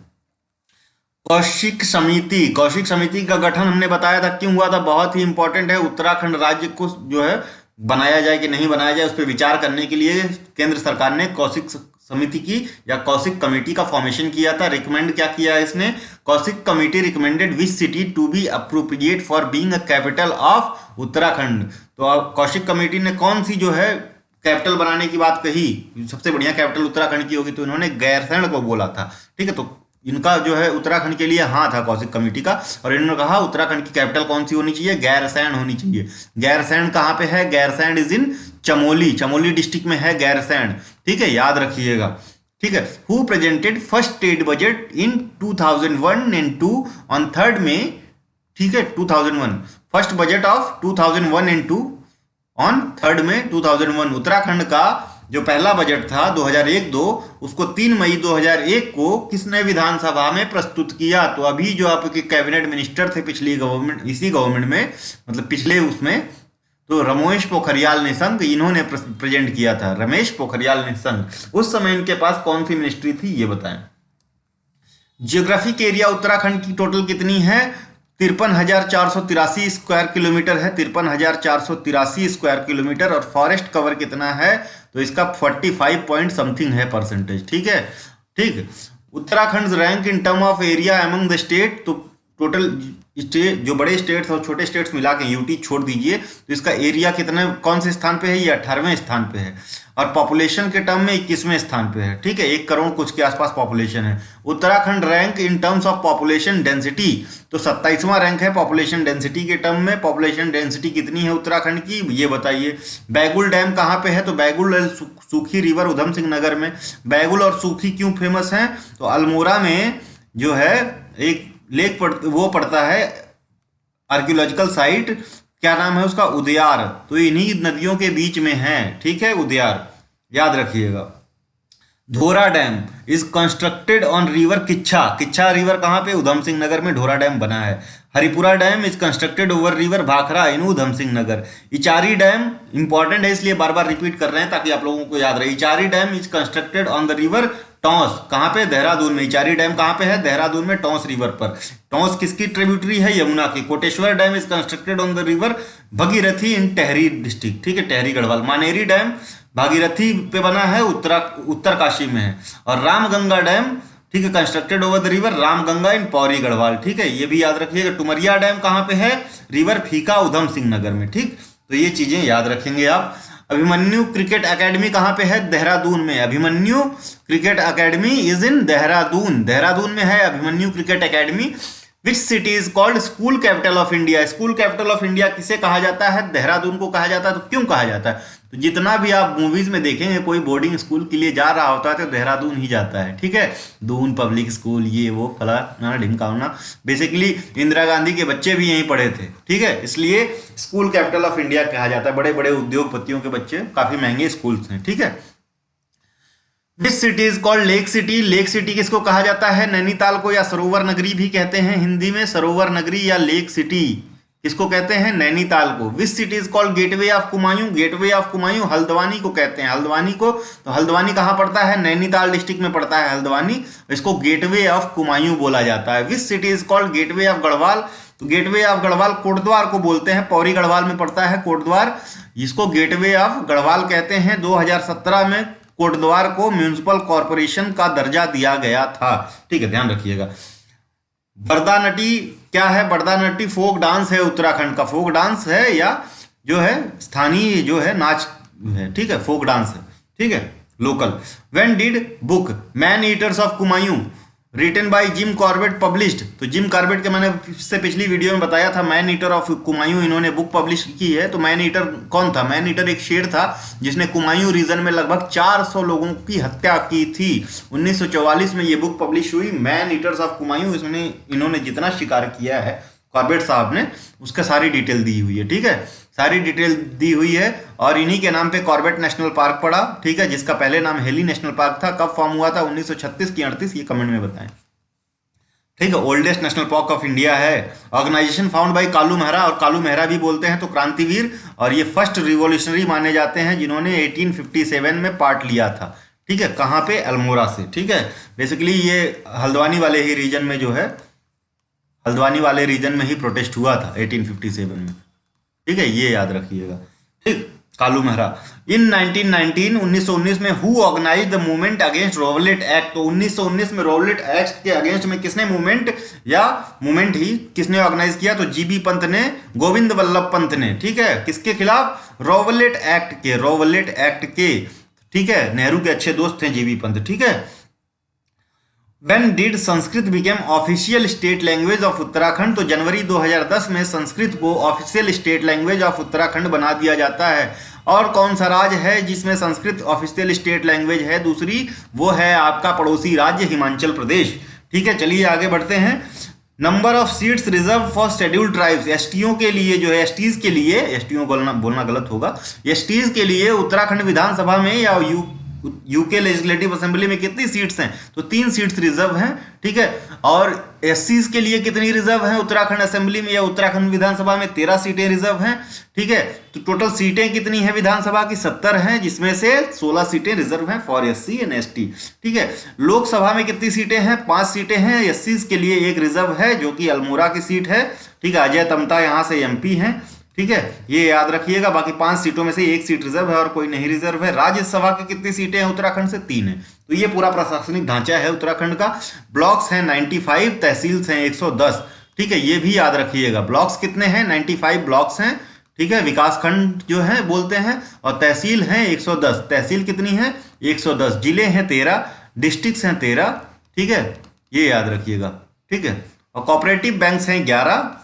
कौशिक समिति, कौशिक समिति का गठन हमने बताया था क्यों हुआ था, बहुत ही इंपॉर्टेंट है। उत्तराखंड राज्य को जो है बनाया जाए कि नहीं बनाया जाए, उस पर विचार करने के लिए केंद्र सरकार ने कौशिक समिति की या कौशिक कमेटी का फॉर्मेशन किया था। रिकमेंड क्या किया है इसने? Kaushik committee recommended which city to be appropriate for being a capital of Uttarakhand. तो अब कौशिक कमेटी ने कौन सी जो है कैपिटल बनाने की बात कही, सबसे बढ़िया कैपिटल उत्तराखंड की होगी, तो इन्होंने गैरसैंण को बोला था। ठीक है, तो इनका जो है उत्तराखंड के लिए हाँ था कौशिक कमेटी का, और इन्होंने कहा उत्तराखंड की कैपिटल कौन सी होनी चाहिए? गैरसैंण होनी चाहिए। गैरसैंण कहाँ पे है? Gairsain is in Chamoli, Chamoli district में है गैरसैंण। ठीक है, याद रखिएगा। ठीक है, who presented first state budget in 2001 and 2 on 3 मई। ठीक है, 2001 first budget of 2001 and 2 on 3 मई 2001। उत्तराखंड का जो पहला बजट था 2001-2, उसको 3 मई 2001 को किसने विधानसभा में प्रस्तुत किया? तो अभी जो आपके कैबिनेट मिनिस्टर थे पिछली गवर्नमेंट, इसी गवर्नमेंट में, मतलब पिछले उसमें, तो रमेश पोखरियाल निशंक, इन्होंने प्रेजेंट किया था। रमेश पोखरियाल निशंक। उस समय इनके पास कौन सी मिनिस्ट्री थी ये बताएं। जियोग्राफिक एरिया उत्तराखंड की टोटल कितनी है? 53,483 स्क्वायर किलोमीटर है, 53,483 स्क्वायर किलोमीटर। और फॉरेस्ट कवर कितना है? तो इसका 45 पॉइंट समथिंग है परसेंटेज। ठीक है, ठीक। Uttarakhand rank in term of area among the state, तो टोटल स्टेट, जो बड़े स्टेट्स और छोटे स्टेट्स मिला के, यूटी छोड़ दीजिए, तो इसका एरिया कितने, कौन से स्थान पे है? ये 18वें स्थान पे है। और पॉपुलेशन के टर्म में 21वें स्थान पे है। ठीक है, 1 करोड़ कुछ के आसपास पॉपुलेशन है। Uttarakhand rank in terms of population density, तो 27वां रैंक है पॉपुलेशन डेंसिटी के टर्म में। पॉपुलेशन डेंसिटी कितनी है उत्तराखंड की, ये बताइए। बैगुल डैम कहाँ पे है? तो बैगुल सूखी रिवर उधम सिंह नगर में। बैगुल और सूखी क्यों फेमस है? तो अल्मोड़ा में जो है एक लेक वो पड़ता है, आर्कियोलॉजिकल साइट, क्या नाम है उसका? उदयार। तो इन्हीं नदियों के बीच में है। ठीक है, उदयार, याद रखिएगा। Dhora dam is constructed on river Kichha. Kichha river कहाँ पे? उधम सिंह नगर में ढोरा डैम बना है। Haripura dam is constructed over river Bhakra in Udham Singh Nagar. Ichari dam important है, इसलिए बार बार रिपीट कर रहे हैं ताकि आप लोगों को याद रहे। Ichari dam is constructed on the river Tons, कहाँ पे? देहरादून में। इचारी डैम कहाँ पे है? देहरादून में, टॉस रिवर पर। टॉस किसकी ट्रिब्यूटरी है? यमुना की। Koteshwar dam is constructed on the river Bhagirathi in Tehri district. ठीक है, टेहरी गढ़वाल। मानेरी डैम भागीरथी पे बना है, उत्तरकाशी में है। और रामगंगा डैम, ठीक है, constructed over the river Ramganga in Pauri Garhwal. ठीक है, ये भी याद रखिएगा। टुमरिया डैम कहाँ पे है? रिवर फीका उधम सिंह नगर में। ठीक, तो ये चीजें याद रखेंगे आप। अभिमन्यु क्रिकेट एकेडमी कहाँ पे है? देहरादून में। Abhimanyu cricket academy is in Dehradun, Dehradun में है Abhimanyu cricket academy. Which city is called school capital of India? School capital of India किसे कहा जाता है? देहरादून को कहा जाता है। तो क्यों कहा जाता है? तो जितना भी आप मूवीज में देखेंगे, कोई बोर्डिंग स्कूल के लिए जा रहा होता है तो देहरादून ही जाता है। ठीक है, दून पब्लिक स्कूल, ये वो फलाना ढिमकाना, बेसिकली इंदिरा गांधी के बच्चे भी यहीं पढ़े थे। ठीक है, इसलिए स्कूल कैपिटल ऑफ इंडिया कहा जाता है। बड़े बड़े उद्योगपतियों के बच्चे, काफी महंगे स्कूल्स हैं। ठीक है। Which city is called lake city? Lake city किसको कहा जाता है? नैनीताल को, या सरोवर नगरी भी कहते हैं हिंदी में। सरोवर नगरी या लेक सिटी किसको कहते हैं? नैनीताल को। विच city is called gateway of Kumaon? Gateway of Kumaon Haldwani को कहते हैं। हल्द्वानी को, तो हल्द्वानी कहाँ पड़ता है? नैनीताल डिस्ट्रिक्ट में पड़ता है हल्द्वानी। इसको गेटवे ऑफ कुमायूं बोला जाता है। Which city is called gateway of Garhwal? तो गेटवे ऑफ गढ़वाल कोटद्वार को बोलते हैं, पौरी गढ़वाल में पड़ता है कोटद्वार, इसको गेटवे ऑफ गढ़वाल कहते हैं। 2017 में कोटद्वार को म्यूनिसिपल कॉरपोरेशन का दर्जा दिया गया था। ठीक है, ध्यान रखिएगा। बरदानटी क्या है? बरदानटी फोक डांस है, उत्तराखंड का फोक डांस है, या जो है स्थानीय जो है नाच है। ठीक है, फोक डांस है। ठीक है, local. When did book man eaters of Kumaon written by Jim Corbett published? तो जिम कॉर्बेट के मैंने इससे पिछली वीडियो में बताया था, मैन ईटर ऑफ कुमायूं इन्होंने बुक पब्लिश की है। तो मैन ईटर कौन था? मैन ईटर एक शेर था जिसने कुमायूं रीजन में लगभग 400 लोगों की हत्या की थी। 1944 में ये बुक पब्लिश हुई, मैन ईटर्स ऑफ कुमायूं। इसमें इन्होंने जितना शिकार किया है कॉर्बेट साहब ने, उसका सारी डिटेल दी हुई है। ठीक है, सारी डिटेल दी हुई है। और इन्हीं के नाम पे कॉर्बेट नेशनल पार्क पड़ा। ठीक है, जिसका पहले नाम हेली नेशनल पार्क था। कब फॉर्म हुआ था? 1936 की 38, ये कमेंट में बताएं। ठीक है, oldest national park of India है। Organization found by Kalu Mehra, और कालू मेहरा भी बोलते हैं तो क्रांतिवीर। और ये फर्स्ट रिवॉल्यूशनरी माने जाते हैं जिन्होंने 1857 में पार्ट लिया था। ठीक है, कहाँ पे? अल्मोड़ा से। ठीक है, बेसिकली ये हल्द्वानी वाले ही रीजन में जो है, हल्द्वानी वाले रीजन में ही प्रोटेस्ट हुआ था 1857 में। ठीक है, ये याद रखिएगा। ठीक, कालू मेहरा। इन 1919 में who organize the movement against Rowlatt act, तो 1919 में रोवलेट एक्ट के अगेंस्ट में किसने मूवमेंट ही किसने ऑर्गेनाइज किया? तो जीबी पंत ने, गोविंद वल्लभ पंत ने, ठीक है। किसके खिलाफ? रोवलेट एक्ट के, ठीक है। नेहरू के अच्छे दोस्त थे जीबी पंत, ठीक है। When did Sanskrit became official state language of Uttarakhand? तो जनवरी 2010 में संस्कृत को official state language of Uttarakhand बना दिया जाता है। और कौन सा राज्य है जिसमें संस्कृत ऑफिशियल स्टेट लैंग्वेज है दूसरी? वो है आपका पड़ोसी राज्य हिमाचल प्रदेश, ठीक है। चलिए आगे बढ़ते हैं। Number of seats reserve for scheduled tribes, STO के लिए जो है, एसटीज के लिए, एसटीओ बोलना गलत होगा, एसटीज के लिए उत्तराखंड विधानसभा में या यूके लेजिस्लेटिव असेंबली में कितनी सीट्स हैं? तो 3 सीट्स रिजर्व हैं, ठीक है। और एससीज के लिए कितनी रिजर्व हैं उत्तराखंड असेंबली में या उत्तराखंड विधानसभा में? 13 सीटें रिजर्व हैं, ठीक है। तो टोटल सीटें कितनी हैं विधानसभा की? 70 हैं, जिसमें से 16 सीटें रिजर्व हैं फॉर एससी एंड एसटी, ठीक है। लोकसभा में कितनी सीटें हैं? 5 सीटें हैं। एससीज के लिए एक रिजर्व है जो कि अल्मोड़ा की सीट है, ठीक है। अजय तमता यहाँ से एमपी हैं, ठीक है, ये याद रखिएगा। बाकी 5 सीटों में से 1 सीट रिजर्व है और कोई नहीं रिजर्व है। राज्यसभा की कितनी सीटें हैं उत्तराखंड से? 3 है। तो ये पूरा प्रशासनिक ढांचा है उत्तराखंड का। ब्लॉक्स हैं 95, तहसील्स हैं 110, ठीक है, ये भी याद रखिएगा। ब्लॉक्स कितने हैं? 95 ब्लॉक्स हैं, ठीक है। विकास खंड जो है बोलते हैं, और तहसील हैं 110। तहसील कितनी है? 110। जिले हैं 13, डिस्ट्रिक्ट्स हैं 13, ठीक है, ये याद रखिएगा, ठीक है। और कोऑपरेटिव बैंक्स हैं 11।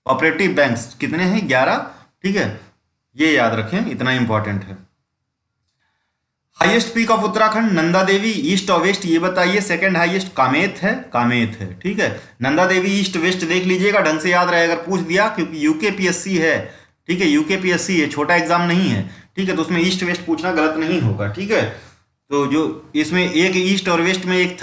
ऑपरेटिव बैंक्स कितने हैं? 11, ठीक है, ये याद रखें, इतना इंपॉर्टेंट है। Highest peak of Uttarakhand Nanda Devi, east और वेस्ट ये बताइए। सेकंड हाईएस्ट कामेत है, ठीक है। नंदा देवी ईस्ट वेस्ट देख लीजिएगा, ढंग से याद रहे अगर पूछ दिया, क्योंकि यूकेपीएससी है, ठीक है, यूकेपीएससी है, छोटा एग्जाम नहीं है, ठीक है। तो उसमें ईस्ट वेस्ट पूछना गलत नहीं होगा, ठीक है। तो जो इसमें एक ईस्ट और वेस्ट में एक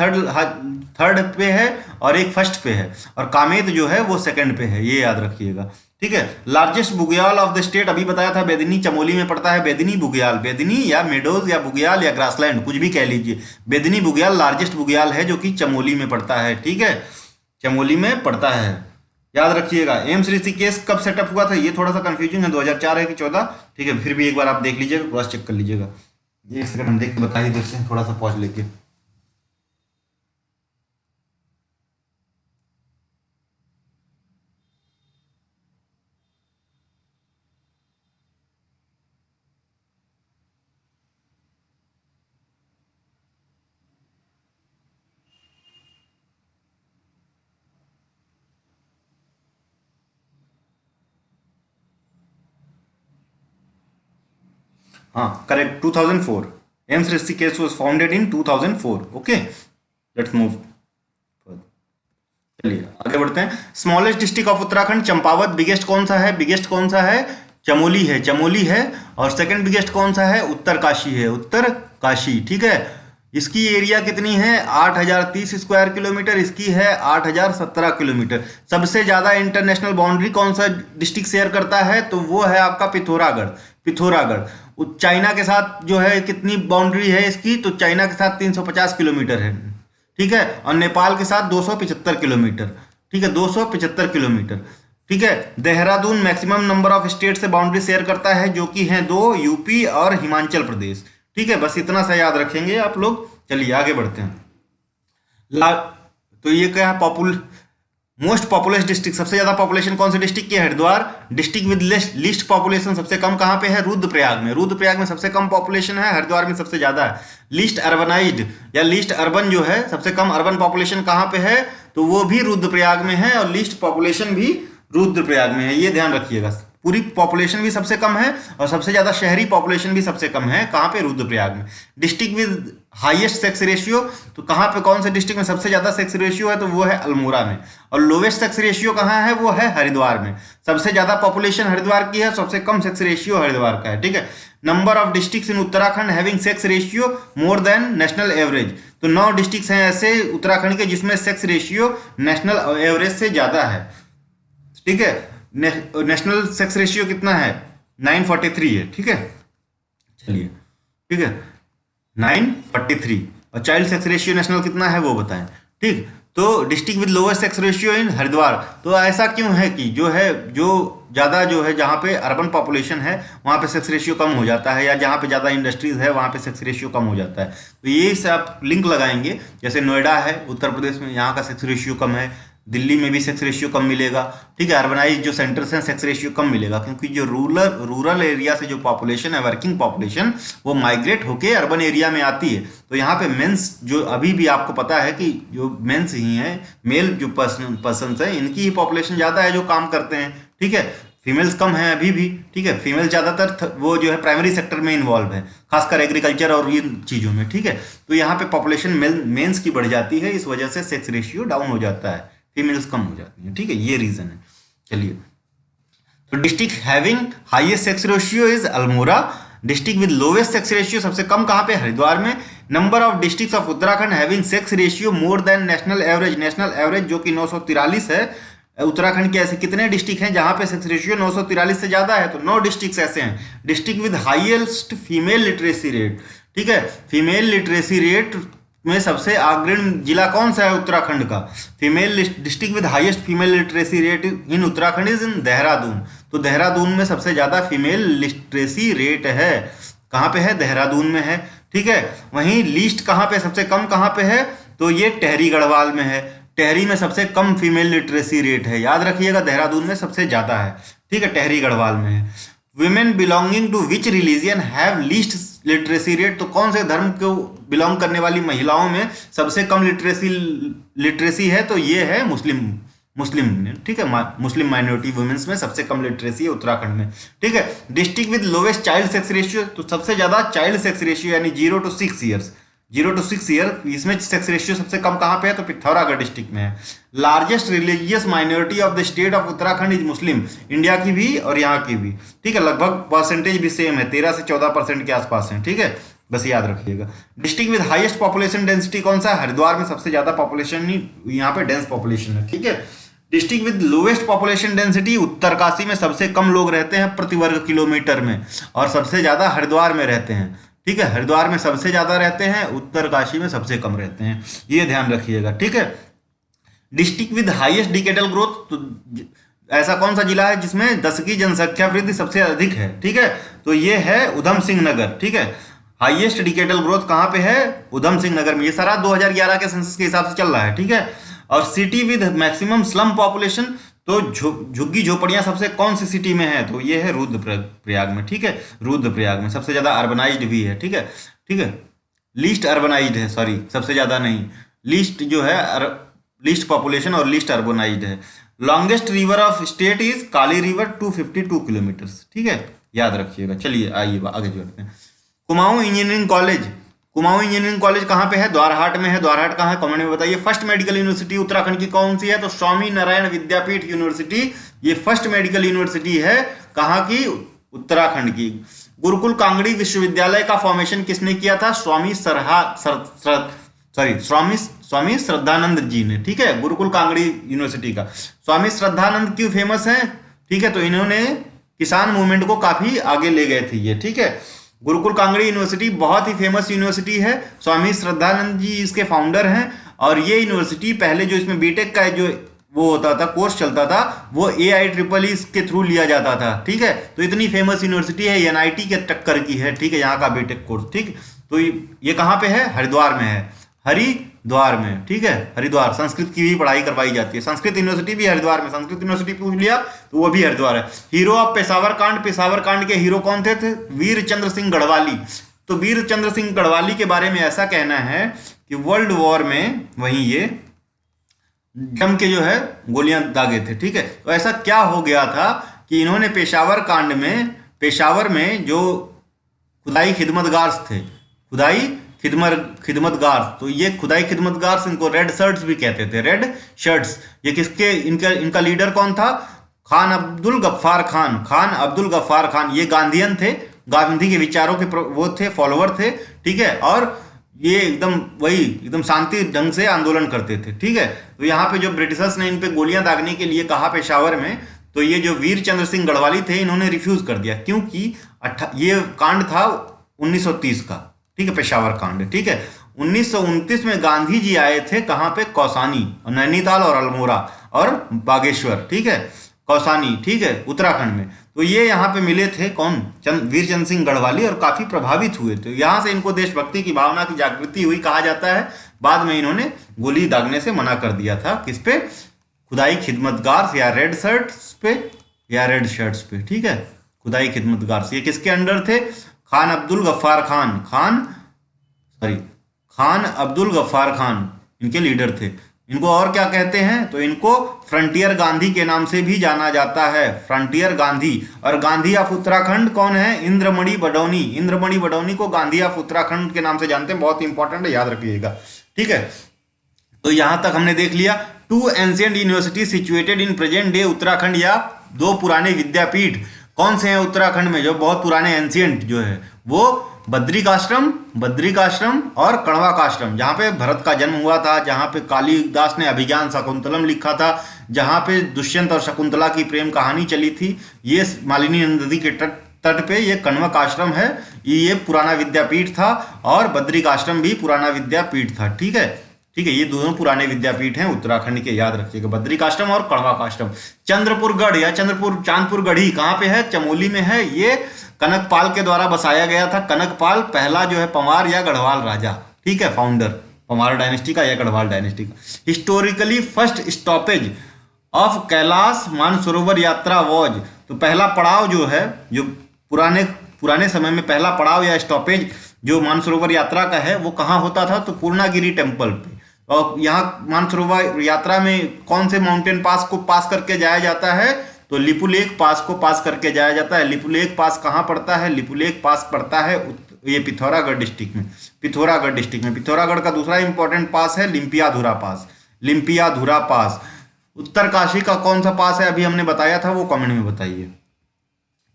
थर्ड पे है और एक फर्स्ट पे है, और कामेत जो है वो सेकंड पे है, ये याद रखिएगा, ठीक है। Largest Bugyal of the state अभी बताया था, बेदनी चमोली में पड़ता है। बेदनी बुग्याल, बेदनी या मेडोज या बुग्याल या ग्रासलैंड, कुछ भी कह लीजिए। बेदनी बुग्याल लार्जेस्ट बुग्याल है जो कि चमोली में पड़ता है, ठीक है, चमोली में पड़ता है, याद रखिएगा। एम्स ऋषिकेश कब सेटअप हुआ था? ये थोड़ा सा कंफ्यूजिंग है, 2004 है कि 14, ठीक है, फिर भी एक बार आप देख लीजिएगा, क्रॉस चेक कर लीजिएगा। एक सेकंड हम देख के बता ही देते हैं, थोड़ा सा पॉज लेके। हाँ correct, 2004। AIIMS Rishikesh was founded in 2004। Okay, let's move. चलिए आगे बढ़ते हैं। Smallest district of Uttarakhand Champawat. Biggest कौन सा है? बिगेस्ट कौन सा है? चमोली है। और सेकंड बिगेस्ट कौन सा है? उत्तरकाशी है, उत्तरकाशी, ठीक है। इसकी एरिया कितनी है? 8030 स्क्वायर किलोमीटर, इसकी है 8017 किलोमीटर। सबसे ज्यादा इंटरनेशनल बाउंड्री कौन सा डिस्ट्रिक्ट शेयर करता है? तो वो है आपका पिथौरागढ़। चाइना के साथ जो है कितनी बाउंड्री है इसकी? तो चाइना के साथ 350 किलोमीटर है, ठीक है। और नेपाल के साथ 275 किलोमीटर, ठीक है, 275 किलोमीटर, ठीक है। Dehradun maximum number of state से बाउंड्री शेयर करता है, जो कि हैं 2, यूपी और हिमाचल प्रदेश, ठीक है। बस इतना सा याद रखेंगे आप लोग। चलिए आगे बढ़ते हैं। तो ये क्या है? मोस्ट पॉपुलस डिस्ट्रिक्ट, सबसे ज्यादा पॉपुलेशन कौन से डिस्ट्रिक्ट की है? Haridwar. District with list population सबसे कम कहां पे है? रुद्रप्रयाग में सबसे कम पॉपुलेशन है, हरिद्वार में सबसे ज्यादा है। लिस्ट अर्बनाइज्ड या लिस्ट अर्बन जो है, सबसे कम अर्बन पॉपुलेशन कहां पे है? तो वो भी रुद्रप्रयाग में है, और लिस्ट पॉपुलेशन भी रुद्रप्रयाग में है, ये ध्यान रखिएगा। पूरी पॉपुलेशन भी सबसे कम है और सबसे ज्यादा शहरी पॉपुलेशन भी सबसे कम है, कहां पे? रुद्रप्रयाग में। District with highest sex ratio, तो कहां पे, कौन से डिस्ट्रिक्ट में सबसे ज्यादा सेक्स रेशियो है? तो वो है अल्मोड़ा में। और लोवेस्ट सेक्स रेशियो कहां है? वो है हरिद्वार में। सबसे ज्यादा पॉपुलेशन हरिद्वार की है, सबसे कम सेक्स रेशियो हरिद्वार का है, ठीक है। Number of districts in Uttarakhand having sex ratio more than national average, तो 9 डिस्ट्रिक्ट्स हैं ऐसे उत्तराखंड के जिसमें सेक्स रेशियो नेशनल एवरेज से ज्यादा है, ठीक है। नेशनल सेक्स रेशियो कितना है? 943 है, ठीक है। चलिए, ठीक है, 943। और चाइल्ड सेक्स रेशियो नेशनल कितना है वो बताएं, ठीक। तो district with lowest sex ratio in Haridwar, तो ऐसा क्यों है कि जो ज़्यादा जो है जहाँ पे अर्बन पॉपुलेशन है वहाँ पे सेक्स रेशियो कम हो जाता है, या जहाँ पे ज़्यादा इंडस्ट्रीज है वहाँ पे सेक्स रेशियो कम हो जाता है। तो ये से आप लिंक लगाएंगे, जैसे नोएडा है उत्तर प्रदेश में, यहाँ का सेक्स रेशियो कम है, दिल्ली में भी सेक्स रेशियो कम मिलेगा, ठीक है। अर्बनाइज जो सेंटर्स हैं सेक्स रेशियो कम मिलेगा, क्योंकि जो रूरल एरिया से जो पॉपुलेशन है, वर्किंग पॉपुलेशन, वो माइग्रेट होके अर्बन एरिया में आती है। तो यहाँ पे मेंस जो अभी भी आपको पता है कि जो मेंस ही हैं, मेल जो पर्सन्स हैं, इनकी ही पॉपुलेशन ज़्यादा है जो काम करते हैं, ठीक है। फीमेल्स कम हैं अभी भी, ठीक है। फीमेल ज़्यादातर वो जो है प्राइमरी सेक्टर में इन्वॉल्व है, खासकर एग्रीकल्चर और इन चीज़ों में, ठीक है। तो यहाँ पे पॉपुलेशन मेंस की बढ़ जाती है, इस वजह से सेक्स रेशियो डाउन हो जाता है, फीमेल्स कम हो जाती हैं, ठीक है। ये रीजन है। चलिए, तो district having highest sex ratio is Almora, district with lowest sex ratio सबसे कम कहाँ पे, हरिद्वार में। Number of districts of Uttarakhand having sex ratio more than national average जो कि 943 है। उत्तराखंड के ऐसे कितने डिस्ट्रिक्ट हैं जहां पे सेक्स रेशियो 943 से ज्यादा है, तो 9 डिस्ट्रिक्ट ऐसे हैं। District with highest female literacy rate, ठीक है। फीमेल लिटरेसी रेट में सबसे अग्रणी जिला कौन सा है उत्तराखंड का? Female district with highest female literacy rate in Uttarakhand is in Dehradun. तो देहरादून में सबसे ज्यादा फीमेल लिटरेसी रेट है, कहाँ पे है? देहरादून में है, ठीक है। वहीं लीस्ट कहाँ पे, सबसे कम कहाँ पे है? तो ये टेहरी गढ़वाल में है। टेहरी में सबसे कम फीमेल लिटरेसी रेट है, याद रखिएगा। देहरादून में सबसे ज्यादा है, ठीक है, टेहरी गढ़वाल में है। Women belonging to which religion have least literacy rate, तो कौन से धर्म को बिलोंग करने वाली महिलाओं में सबसे कम लिटरेसी है? तो ये है मुस्लिम, ठीक है। मुस्लिम माइनॉरिटी वुमेन्स में सबसे कम लिटरेसी है उत्तराखंड में, ठीक है। District with lowest child sex ratio, तो सबसे ज्यादा चाइल्ड सेक्स रेशियो यानी 0 to 6 ईयर्स, 0 to 6 ईयर, इसमें सेक्स रेशियो सबसे कम कहाँ पे है? तो पिथौरागढ़ डिस्ट्रिक्ट में है। Largest religious minority of the state of Uttarakhand is Muslim, India की भी और यहाँ की भी, ठीक है। लगभग परसेंटेज भी सेम है, 13 से 14% के आसपास है, ठीक है। बस याद रखिएगा। District with highest population density कौन सा है? हरिद्वार में सबसे ज्यादा पॉपुलेशन, यहाँ पे डेंस पॉपुलेशन है, ठीक है। District with lowest population density, Uttarkashi में सबसे कम लोग रहते हैं प्रति वर्ग किलोमीटर में, और सबसे ज्यादा हरिद्वार में रहते हैं, ठीक है। हरिद्वार में सबसे ज्यादा रहते हैं, उत्तरकाशी में सबसे कम रहते हैं, ये ध्यान रखिएगा, ठीक है। District with highest decadal growth, तो ऐसा कौन सा जिला है जिसमें 10 की जनसंख्या वृद्धि सबसे अधिक है, ठीक है? तो ये है उधम सिंह नगर, ठीक है। हाईएस्ट डिकेडल ग्रोथ कहाँ पे है? उधम सिंह नगर में। ये सारा 2011 के सेंसस के हिसाब से चल रहा है, ठीक है। और city with maximum slum population, तो झुग्गी झोपड़ियां सबसे कौन सी सिटी में है? तो ये है रुद्रप्रयाग में, ठीक है। रुद्रप्रयाग में सबसे ज्यादा अर्बनाइज्ड भी है, ठीक है, ठीक है। लीस्ट अर्बनाइज्ड है, सॉरी, सबसे ज्यादा नहीं, लीस्ट जो है लीस्ट पॉपुलेशन और लीस्ट अर्बनाइज्ड है। Longest river of state is Kali river 252 kilometres, ठीक है, याद रखिएगा। चलिए आइए आगे बढ़ते हैं। Kumaon engineering college, Kumaon engineering college कहाँ पे है? द्वारहाट में है। द्वारहाट कहाँ है? कमेंट में बताइए। फर्स्ट मेडिकल यूनिवर्सिटी उत्तराखंड की कौन सी है? तो स्वामी नारायण विद्यापीठ यूनिवर्सिटी, ये फर्स्ट मेडिकल यूनिवर्सिटी है। कहाँ की? उत्तराखंड की। गुरुकुल कांगड़ी विश्वविद्यालय का फॉर्मेशन किसने किया था? स्वामी श्रद्धानंद जी ने, ठीक है। गुरुकुल कांगड़ी यूनिवर्सिटी का स्वामी श्रद्धानंद क्यों फेमस है? ठीक है, तो इन्होंने किसान मूवमेंट को काफी आगे ले गए थे ये, ठीक है। गुरुकुल कांगड़ी यूनिवर्सिटी बहुत ही फेमस यूनिवर्सिटी है। स्वामी श्रद्धानंद जी इसके फाउंडर हैं, और ये यूनिवर्सिटी पहले जो इसमें बीटेक का जो वो होता था, कोर्स चलता था, वो AIEEE के थ्रू लिया जाता था, ठीक है। तो इतनी फेमस यूनिवर्सिटी है, NIT के टक्कर की है, ठीक है, यहाँ का बीटेक कोर्स, ठीक। तो ये कहाँ पे है? हरिद्वार में है, हरिद्वार में, ठीक है। हरिद्वार संस्कृत की भी पढ़ाई करवाई जाती है, संस्कृत यूनिवर्सिटी भी हरिद्वार में, संस्कृत यूनिवर्सिटी पूछ लिया तो वो भी हरिद्वार है। हीरो ऑफ पेशावर कांड, पेशावर कांड के हीरो कौन थे? वीर चंद्र सिंह गढ़वाली। तो वीर चंद्र सिंह गढ़वाली के बारे में ऐसा कहना है कि वर्ल्ड वॉर में वहीं ये जम के जो है गोलियां दागे थे, ठीक है। तो ऐसा क्या हो गया था कि इन्होंने पेशावर कांड में, पेशावर में जो खुदाई खिदमतगार थे, खुदाई खिदमतगार, तो ये खुदाई खिदमतगार, इनको रेड शर्ट्स भी कहते थे, रेड शर्ट्स। ये किसके, इनका लीडर कौन था? खान अब्दुल गफ्फार खान, खान अब्दुल गफ्फार खान। ये गांधीयन थे, गांधी के विचारों के वो थे, फॉलोअर थे, ठीक है। और ये एकदम शांति ढंग से आंदोलन करते थे, ठीक है। तो यहाँ पे जो ब्रिटिशर्स ने इन पे गोलियां दागने के लिए कहा पेशावर में, तो ये जो वीर चंद्र सिंह गढ़वाली थे, इन्होंने रिफ्यूज कर दिया, क्योंकि ये कांड था 1930 का, ठीक है, पेशावर कांड, ठीक है। 1929 में गांधी जी आए थे कहाँ पे, कौसानी, नैनीताल और अल्मोड़ा और बागेश्वर, ठीक है, कौसानी, ठीक है, उत्तराखंड में। तो ये यहाँ पे मिले थे कौन, वीर चंद सिंह गढ़वाली, और काफी प्रभावित हुए थे। यहाँ से इनको देशभक्ति की भावना की जागृति हुई कहा जाता है। बाद में इन्होंने गोली दागने से मना कर दिया था, किस पे, खुदाई खिदमतगार या रेड शर्ट्स पे या रेड शर्ट्स पे, ठीक है, खुदाई खिदमतगार से। ये किसके अंडर थे, खान अब्दुल गफ्फार खान, खान अब्दुल गफ्फार खान इनके लीडर थे। इनको और क्या कहते हैं, तो इनको फ्रंटियर गांधी के नाम से भी जाना जाता है, फ्रंटियर गांधी। और गांधी ऑफ उत्तराखंड कौन है, इंद्रमणि बडौनी, इंद्रमणि बडौनी को गांधी ऑफ उत्तराखंड के नाम से जानते हैं, बहुत इंपॉर्टेंट है, याद रखिएगा, ठीक है। तो यहां तक हमने देख लिया 2 ancient university situated in present day Uttarakhand, या 2 पुराने विद्यापीठ कौन से हैं उत्तराखंड में जो बहुत पुराने एंशिएंट जो है, वो बद्रिकाश्रम और कण्वाकाश्रम, जहाँ पे भरत का जन्म हुआ था, जहाँ पे कालिदास ने अभिज्ञान शाकुंतलम लिखा था, जहाँ पे दुष्यंत और शकुंतला की प्रेम कहानी चली थी, ये मालिनी नदी के तट पे ये कण्वकाश्रम है, ये पुराना विद्यापीठ था, और बद्रिकाश्रम भी पुराना विद्यापीठ था, ठीक है, ठीक है। ये दोनों पुराने विद्यापीठ हैं उत्तराखंड के, याद रखिएगा, बद्रिकाश्रम और कण्वाकाश्रम। चंद्रपुरगढ़ या चांदपुर गढ़ी कहाँ पे है, चमोली में है। ये कनकपाल के द्वारा बसाया गया था, कनकपाल पहला जो है पंवार या गढ़वाल राजा, ठीक है, फाउंडर पंवार डायनेस्टी का या गढ़वाल डायनेस्टी का। Historically first stoppage of Kailash Mansarovar यात्रा वॉज, तो पहला पड़ाव जो है, जो पुराने समय में पहला पड़ाव या स्टॉपेज जो मानसरोवर यात्रा का है, वो कहाँ होता था, तो पूर्णागिरी टेम्पल पे। और यहाँ मानसरोवर यात्रा में कौन से माउंटेन पास को पास करके जाया जाता है, तो लिपुलेख पास को पास करके जाया जाता है। लिपुलेख पास कहाँ पड़ता है, लिपुलेख पास पड़ता है ये पिथौरागढ़ डिस्ट्रिक्ट में, पिथौरागढ़ का दूसरा इंपॉर्टेंट पास है लिम्पियाधुरा पास। उत्तरकाशी का कौन सा पास है, अभी हमने बताया था, वो कमेंट में बताइए,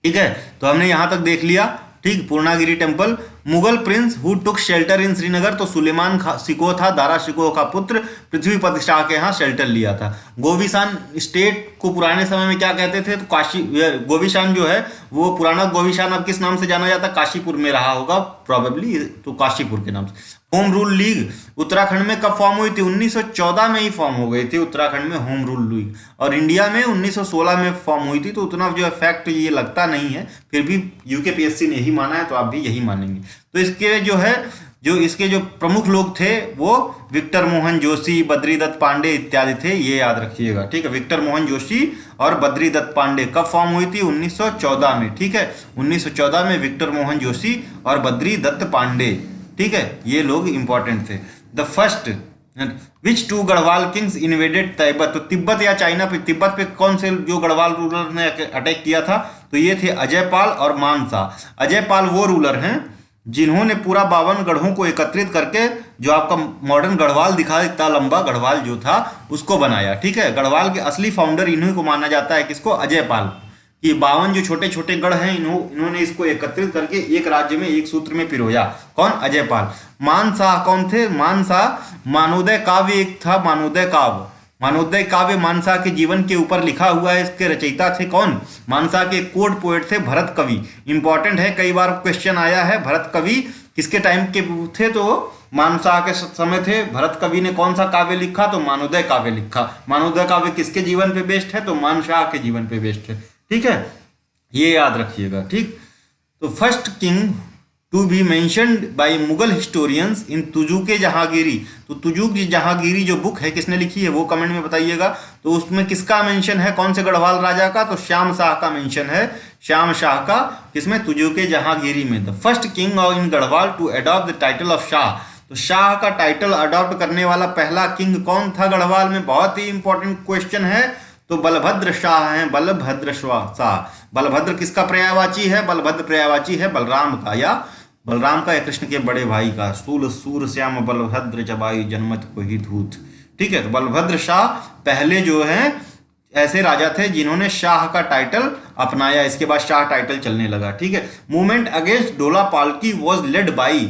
ठीक है। तो हमने यहां तक देख लिया, ठीक, Purnagiri temple. Mughal Prince who took shelter in Srinagar, तो सुलेमान सिकोह था, दारा शिकोह का पुत्र, पृथ्वीपति शाह के यहाँ शेल्टर लिया था। गोविशान स्टेट को पुराने समय में क्या कहते थे, तो काशी, गोविशान जो है वो पुराना गोविशान अब किस नाम से जाना जाता है, काशीपुर में रहा होगा प्रॉबेबली, तो काशीपुर के नाम से। होम रूल लीग उत्तराखंड में कब फॉर्म हुई थी, 1914 में ही फॉर्म हो गई थी उत्तराखंड में होम रूल लीग, और इंडिया में 1916 में फॉर्म हुई थी। तो उतना जो फैक्ट ये लगता नहीं है, फिर भी यूकेपीएससी ने यही माना है, तो आप भी यही मानेंगे। तो इसके जो है, जो इसके जो प्रमुख लोग थे वो विक्टर मोहन जोशी, बद्रीदत्त पांडे इत्यादि थे, ये याद रखिएगा, ठीक है। विक्टर मोहन जोशी और बद्रीदत्त पांडे कब फॉर्म हुई थी, 1914 में, ठीक है, 1914 में विक्टर मोहन जोशी और बद्रीदत्त पांडे, ठीक है, ये लोग इंपॉर्टेंट थे। The first which 2 Garhwal Kings invaded Tibet, तो तिब्बत या चाइना पे, तिब्बत पे कौन से जो गढ़वाल रूलर ने अटैक किया था, तो ये थे अजयपाल और मानसा। अजयपाल वो रूलर हैं जिन्होंने पूरा 52 गढ़ों को एकत्रित करके जो आपका मॉडर्न गढ़वाल दिखा, इतना लंबा गढ़वाल जो था उसको बनाया, ठीक है। गढ़वाल के असली फाउंडर इन्हीं को माना जाता है, किसको, अजयपाल, कि 52 जो छोटे छोटे गढ़ हैं इन्होंने इसको एकत्रित करके एक राज्य में एक सूत्र में पिरोया, कौन, अजयपाल। मानशाह कौन थे, मानशाह मानोदय काव्य एक था, मानोदय काव्य मानशाह के जीवन के ऊपर लिखा हुआ है, इसके रचयिता थे कौन, मानशाह के कोड पोएट थे भरत कवि। इंपॉर्टेंट है, कई बार क्वेश्चन आया है, भरत कवि किसके टाइम के थे, तो मानशाह के समय थे। भरत कवि ने कौन सा काव्य लिखा, तो मानोदय काव्य लिखा। मानोदय काव्य किसके जीवन पे बेस्ड है, तो मानशाह के जीवन पे बेस्ड है, ठीक है, ये याद रखिएगा, ठीक। तो first king to be mentioned by Mughal historians in Tuzuk-e Jahangiri, तो तुजुक जहांगीरी जो बुक है किसने लिखी है वो कमेंट में बताइएगा। तो उसमें किसका मेंशन है, कौन से गढ़वाल राजा का, तो श्याम शाह का मेंशन है, श्याम शाह का, किसमें, तुजुक-ए जहांगीरी में। The first king of in Garhwal to adopt the title of Shah, तो शाह का टाइटल अडॉप्ट करने वाला पहला किंग कौन था गढ़वाल में, बहुत ही इंपॉर्टेंट क्वेश्चन है, तो बलभद्र शाह हैं, बलभद्र शाह। बलभद्र किसका पर्यायवाची है, बलभद्र पर्यायवाची है बलराम का, या कृष्ण के बड़े भाई का। सूल सूर श्याम बलभद्र जबाई जनमत को ही धूत, ठीक है। तो बलभद्र शाह पहले जो हैं ऐसे राजा थे जिन्होंने शाह का टाइटल अपनाया, इसके बाद शाह टाइटल चलने लगा, ठीक है। मूवमेंट अगेंस्ट डोला पाल्की वॉज लेड बाई,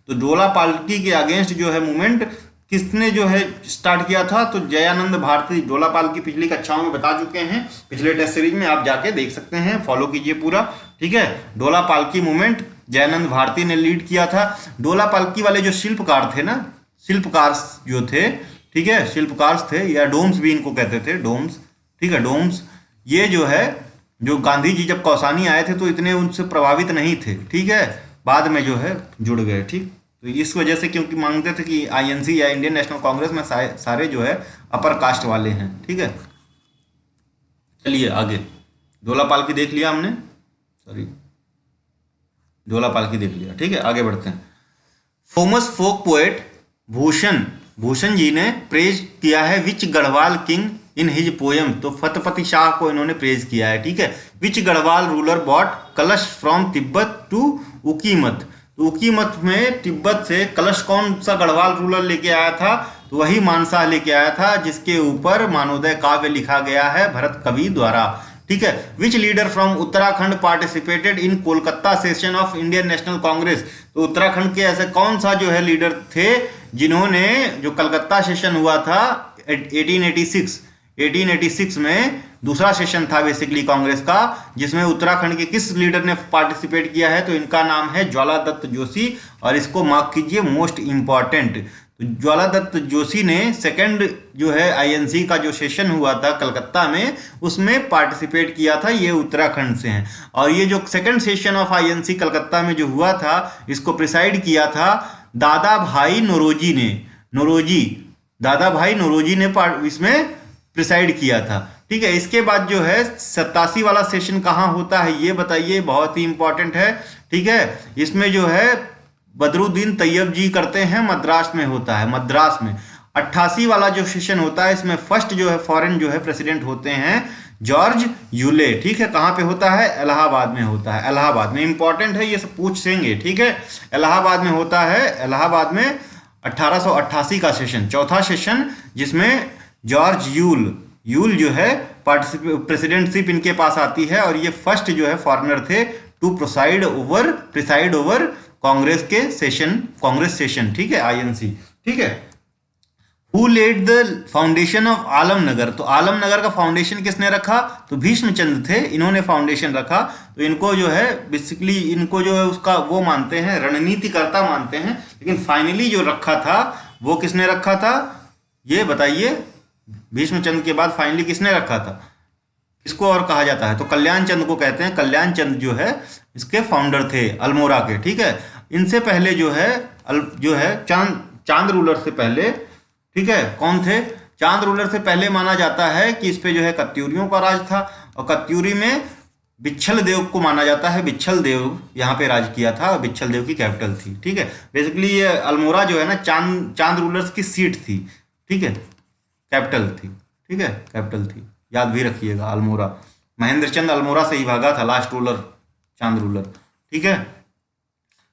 तो डोला पाल्की के अगेंस्ट जो है मूवमेंट किसने जो है स्टार्ट किया था, तो जयानंद भारती। डोला पाल्की पिछली कक्षाओं में बता चुके हैं, पिछले टेस्ट सीरीज में आप जाके देख सकते हैं, फॉलो कीजिए पूरा, ठीक है। डोला पाल्की मूवमेंट जयानंद भारती ने लीड किया था। डोला पालकी वाले जो शिल्पकार थे ना, शिल्पकार जो थे, ठीक है, शिल्पकार थे, या डोम्स भी इनको कहते थे, डोम्स, ठीक है, डोम्स, ये जो है, जो गांधी जी जब कौसानी आए थे तो इतने उनसे प्रभावित नहीं थे, ठीक है, बाद में जो है जुड़ गए, ठीक। तो इस वजह से, क्योंकि मांगते थे कि आईएनसी या इंडियन नेशनल कांग्रेस में सारे जो है अपर कास्ट वाले हैं, ठीक है। चलिए आगे, डोला पालकी देख लिया हमने, सॉरी, डोला पालकी देख लिया, ठीक है, आगे बढ़ते हैं। Famous folk poet Bhushan ji ने प्रेज किया है which Garhwal king in his poem. तो फतपति शाह को इन्होंने प्रेज किया है, ठीक है। विच गढ़वाल रूलर बॉट कलश फ्रॉम तिब्बत टू उकीमत। तो उकीमत में तिब्बत से कलश कौन सा गढ़वाल रूलर लेके आया था? तो वही मानसा लेके आया था, जिसके ऊपर मानोदय काव्य लिखा गया है भरत कवि द्वारा, ठीक है। Which leader from Uttarakhand participated in Kolkata session of Indian national Congress. तो उत्तराखंड के ऐसे कौन सा जो है लीडर थे जिन्होंने, जो कलकत्ता सेशन हुआ था 1886 में, दूसरा सेशन था बेसिकली कांग्रेस का, जिसमें उत्तराखंड के किस लीडर ने पार्टिसिपेट किया है? तो इनका नाम है ज्वाला दत्त जोशी, और इसको मार्क कीजिए मोस्ट इंपॉर्टेंट। तो ज्वाला दत्त जोशी ने सेकंड जो है आईएनसी का जो सेशन हुआ था कलकत्ता में, उसमें पार्टिसिपेट किया था, ये उत्तराखंड से हैं। और ये जो second session of INC Calcutta में जो हुआ था, इसको प्रिसाइड किया था दादा भाई नौरोजी ने, दादा भाई नौरोजी ने इसमें प्रिसाइड किया था, ठीक है। इसके बाद जो है 87 वाला सेशन कहाँ होता है ये बताइए, बहुत ही इंपॉर्टेंट है, ठीक है। इसमें जो है बदरुद्दीन तैयब जी करते हैं, मद्रास में होता है, मद्रास में। 88 वाला जो सेशन होता है, इसमें फर्स्ट जो है फॉरेन जो है प्रेसिडेंट होते हैं जॉर्ज यूले, ठीक है। कहाँ पे होता है? इलाहाबाद में होता है, इलाहाबाद में। इंपॉर्टेंट है, ये सब पूछेंगे, ठीक है। इलाहाबाद में होता है, इलाहाबाद में 1888 का सेशन, चौथा सेशन, जिसमें जॉर्ज यूल जो है प्रेसिडेंटशिप इनके पास आती है, और ये फर्स्ट जो है फॉरेनर थे to preside over Congress session, ठीक है, आईएनसी, ठीक है। Who led the foundation of Alamnagar. तो आलमनगर का फाउंडेशन किसने रखा? तो भीष्मचंद्र थे, इन्होंने फाउंडेशन रखा। तो इनको जो है बेसिकली, इनको जो है उसका वो मानते हैं, रणनीतिकर्ता मानते हैं, लेकिन फाइनली जो रखा था वो किसने रखा था ये बताइए। भीष्मचंद्र के बाद फाइनली किसने रखा था? किसको और कहा जाता है? तो कल्याण चंद को कहते हैं। कल्याण चंद जो है इसके फाउंडर थे, अल्मोड़ा के, ठीक है। इनसे पहले जो है चांद रूलर से पहले, ठीक है, कौन थे? चांद रूलर से पहले माना जाता है कि इस पे जो है कत्यूरियों का राज था, और कत्यूरी में बिच्छल देव को माना जाता है, बिच्छल देव यहाँ पे राज किया था, और बिच्छल देव की कैपिटल थी, ठीक है। बेसिकली ये अल्मोड़ा जो है ना चांद रूलर्स की सीट थी, ठीक है, कैपिटल थी, ठीक है, कैपिटल थी, याद भी रखिएगा। अल्मोड़ा, महेंद्र चंद अल्मोड़ा से ही भागा था, लास्ट रूलर चांद रूलर, ठीक है।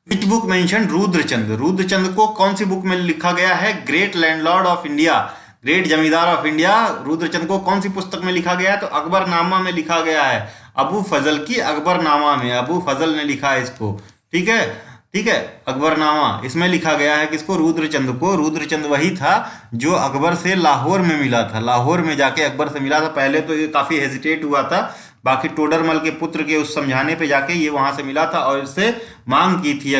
विच बुक मेंशन रुद्रचंद को कौन सी बुक में लिखा गया है? Great landlord of India, great जमींदार ऑफ इंडिया, रुद्रचंद को कौन सी पुस्तक में लिखा गया है? तो अकबरनामा में लिखा गया है, अबू फजल की अकबरनामा में, अबू फजल ने लिखा है इसको, ठीक है, ठीक है, अकबरनामा, इसमें लिखा गया है किसको? रुद्रचंद को। रुद्रचंद वही था जो अकबर से लाहौर में मिला था, लाहौर में जाके अकबर से मिला था। पहले तो ये काफ़ी हेजिटेट हुआ था, बाकी टोडरमल के पुत्र के उस समझाने पे जाके ये वहाँ से मिला था, और इससे मांग की थी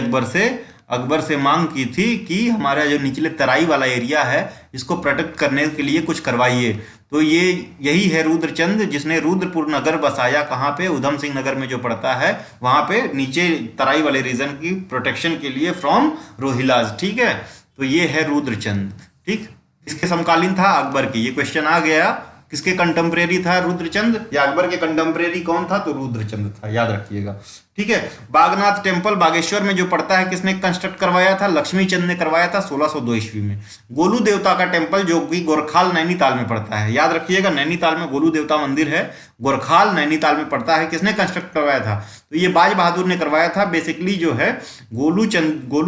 अकबर से मांग की थी कि हमारा जो निचले तराई वाला एरिया है इसको प्रोटेक्ट करने के लिए कुछ करवाइए। तो ये यही है रुद्रचंद, जिसने रुद्रपुर नगर बसाया, कहाँ पे? उधम सिंह नगर में जो पड़ता है वहाँ पे, नीचे तराई वाले रीजन की प्रोटेक्शन के लिए फ्रॉम रोहिलाज, ठीक है। तो ये है रुद्रचंद, ठीक। इसके समकालीन था अकबर की, ये क्वेश्चन आ गया, किसके कंटेम्प्रेरी था रुद्रचंद, या अकबर के कंटेम्प्रेरी कौन था? तो रुद्रचंद था, याद रखिएगा, ठीक है। बागनाथ टेम्पल बागेश्वर में जो पड़ता है, किसने कंस्ट्रक्ट करवाया था? लक्ष्मी चंद ने करवाया था 1602 ईस्वी में। गोलू देवता का टेम्पल जो कि गोरखाल नैनीताल में पड़ता है, याद रखिएगा, नैनीताल में गोलू देवता मंदिर है, गोरखाल नैनीताल में पड़ता है, किसने कंस्ट्रक्ट करवाया था? तो ये बाज बहादुर ने करवाया था। बेसिकली जो है गोलू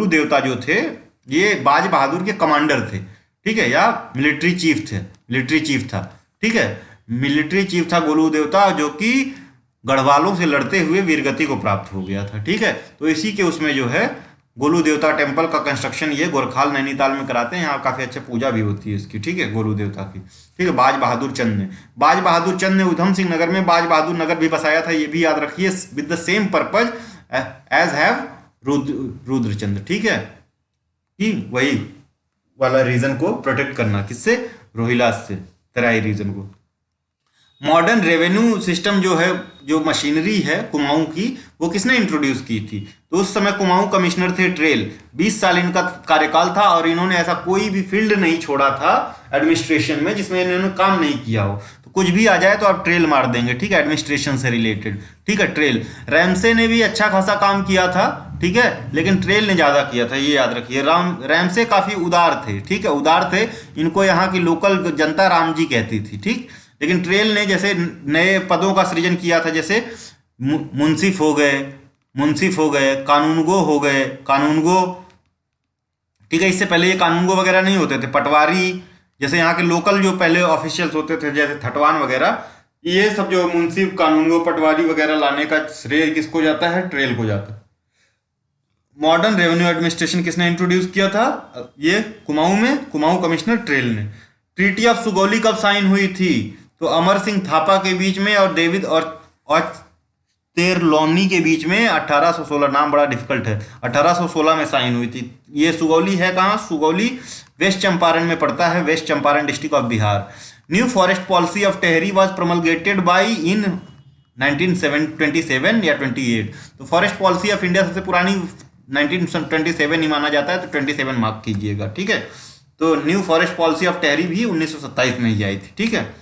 देवता जो थे, ये बाज बहादुर के कमांडर थे, ठीक है, या मिलिट्री चीफ था, ठीक है, मिलिट्री चीफ था गोलू देवता, जो कि गढ़वालों से लड़ते हुए वीरगति को प्राप्त हो गया था, ठीक है। तो इसी के उसमें जो है गोलू देवता टेम्पल का कंस्ट्रक्शन ये गोरखाल नैनीताल में कराते हैं, यहाँ काफ़ी अच्छे पूजा भी होती है इसकी, ठीक है, गोलू देवता की, ठीक है। बाज बहादुर चंद ने उधम सिंह नगर में बाज बहादुर नगर भी बसाया था, ये भी याद रखिए, with the same purpose as have Rudrachandra, ठीक है, कि वही वाला रीजन को प्रोटेक्ट करना, किससे, रोहिला से, तराई रीजन को। मॉडर्न रेवेन्यू सिस्टम जो है, जो मशीनरी है कुमाऊं की, वो किसने इंट्रोड्यूस की थी? तो उस समय कुमाऊं कमिश्नर थे ट्रेल, 20 साल इनका कार्यकाल था और इन्होंने ऐसा कोई भी फील्ड नहीं छोड़ा था एडमिनिस्ट्रेशन में जिसमें इन्होंने काम नहीं किया हो। तो कुछ भी आ जाए तो आप ट्रेल मार देंगे, ठीक है, एडमिनिस्ट्रेशन से रिलेटेड, ठीक है, ट्रेल। रैमसे ने भी अच्छा खासा काम किया था, ठीक है, लेकिन ट्रेल ने ज्यादा किया था, ये याद रखिए। रैमसे काफी उदार थे, ठीक है, उदार थे, इनको यहाँ की लोकल जनता राम जी कहती थी, ठीक। लेकिन ट्रेल ने जैसे नए पदों का सृजन किया था, जैसे मुंसिफ हो गए, कानूनगो हो गए, कानूनगो, ठीक है, इससे पहले ये कानूनगो वगैरह नहीं होते थे, पटवारी, जैसे यहाँ के लोकल जो पहले ऑफिशियल्स होते थे जैसे थटवान वगैरह, ये सब जो मुंसिफ, कानूनगो, पटवारी वगैरह लाने का श्रेय किसको जाता है? ट्रेल को जाता है। मॉडर्न रेवेन्यू एडमिनिस्ट्रेशन किसने इंट्रोड्यूस किया था? ये कुमाऊं में कुमाऊं कमिश्नर ट्रेल ने। ट्रीटी ऑफ सुगौली कब साइन हुई थी? तो अमर सिंह थापा के बीच में और डेविड और तेरलोनी के बीच में 1816, नाम बड़ा डिफिकल्ट है, 1816 में साइन हुई थी। ये सुगौली है कहाँ? सुगौली वेस्ट चंपारण में पड़ता है, west Champaran district of Bihar. New forest policy of Tehri was promulgated by in 1927 या 28। तो फॉरेस्ट पॉलिसी ऑफ इंडिया सबसे पुरानी 1927 ही माना जाता है, तो 27 मार्क कीजिएगा, ठीक है। तो new forest policy of Tehri भी 1927 में ही आई थी, ठीक है।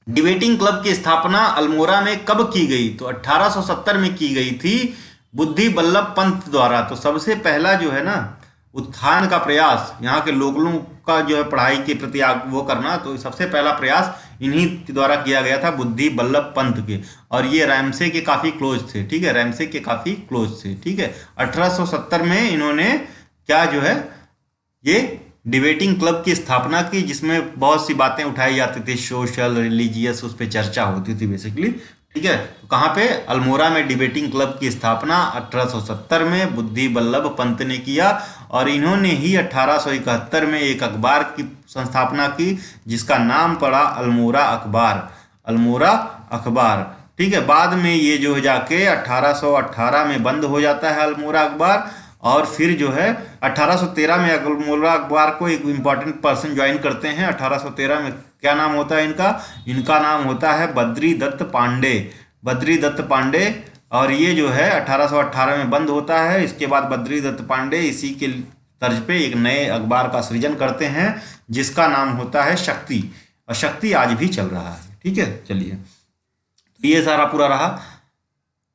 डिबेटिंग क्लब की स्थापना अल्मोड़ा में कब की गई? तो 1870 में की गई थी बुद्धि बल्लभ पंत द्वारा। तो सबसे पहला जो है ना उत्थान का प्रयास, यहाँ के लोगों का जो है पढ़ाई के प्रति वो करना, तो सबसे पहला प्रयास इन्हीं के द्वारा किया गया था, बुद्धि बल्लभ पंत के। और ये रैमसे के काफ़ी क्लोज थे, ठीक है, रैमसे के काफ़ी क्लोज थे, ठीक है। 1870 में इन्होंने क्या जो है ये डिबेटिंग क्लब की स्थापना की, जिसमें बहुत सी बातें उठाई जाती थी, सोशल, रिलीजियस, उस पर चर्चा होती थी बेसिकली, ठीक है। तो कहाँ पे? अल्मोड़ा में डिबेटिंग क्लब की स्थापना 1870 में बुद्धि बल्लभ पंत ने किया। और इन्होंने ही 1871 में एक अखबार की संस्थापना की जिसका नाम पड़ा अल्मोड़ा अखबार, अल्मोड़ा अखबार, ठीक है। बाद में ये जो जाके 1818 में बंद हो जाता है अल्मोड़ा अखबार। और फिर जो है 1813 में अल्मोड़ा अखबार को एक इम्पॉर्टेंट पर्सन ज्वाइन करते हैं। 1813 में क्या नाम होता है इनका? इनका नाम होता है बद्री दत्त पांडे, बद्री दत्त पांडे। और ये जो है 1818 में बंद होता है। इसके बाद बद्री दत्त पांडे इसी के तर्ज पे एक नए अखबार का सृजन करते हैं जिसका नाम होता है शक्ति, और शक्ति आज भी चल रहा है, ठीक है। चलिए, ये सारा पूरा रहा।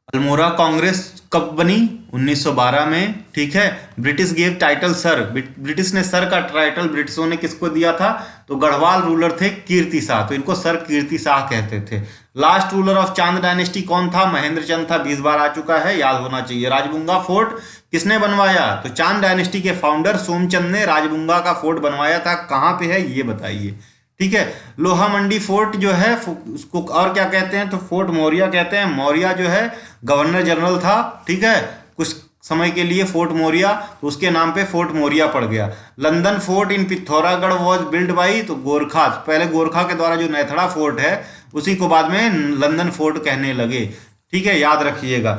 अल्मोड़ा कांग्रेस कब बनी? 1912 में, ठीक है। British gave title sir, British ने सर का टाइटल ब्रिटिशों ने किसको दिया था? तो गढ़वाल रूलर थे कीर्ति शाह, तो इनको सर कीर्ति शाह कहते थे। लास्ट रूलर ऑफ चांद डायनेस्टी कौन था? महेंद्र चंद था, 20 बार आ चुका है, याद होना चाहिए। राजबुंगा फोर्ट किसने बनवाया? तो चांद डायनेस्टी के फाउंडर सोमचंद ने राजबुंगा का फोर्ट बनवाया था। कहाँ पे है ये बताइए, ठीक है। लोहा मंडी फोर्ट जो है उसको और क्या कहते हैं? तो फोर्ट मौर्या कहते हैं। मौर्या जो है गवर्नर जनरल था, ठीक है, कुछ समय के लिए फोर्ट मौर्या, तो उसके नाम पे फोर्ट मौर्या पड़ गया। London fort in Pithoragarh was build by, तो गोरखा, पहले गोरखा के द्वारा जो नैथड़ा फोर्ट है उसी को बाद में लंदन फोर्ट कहने लगे, ठीक है, याद रखिएगा।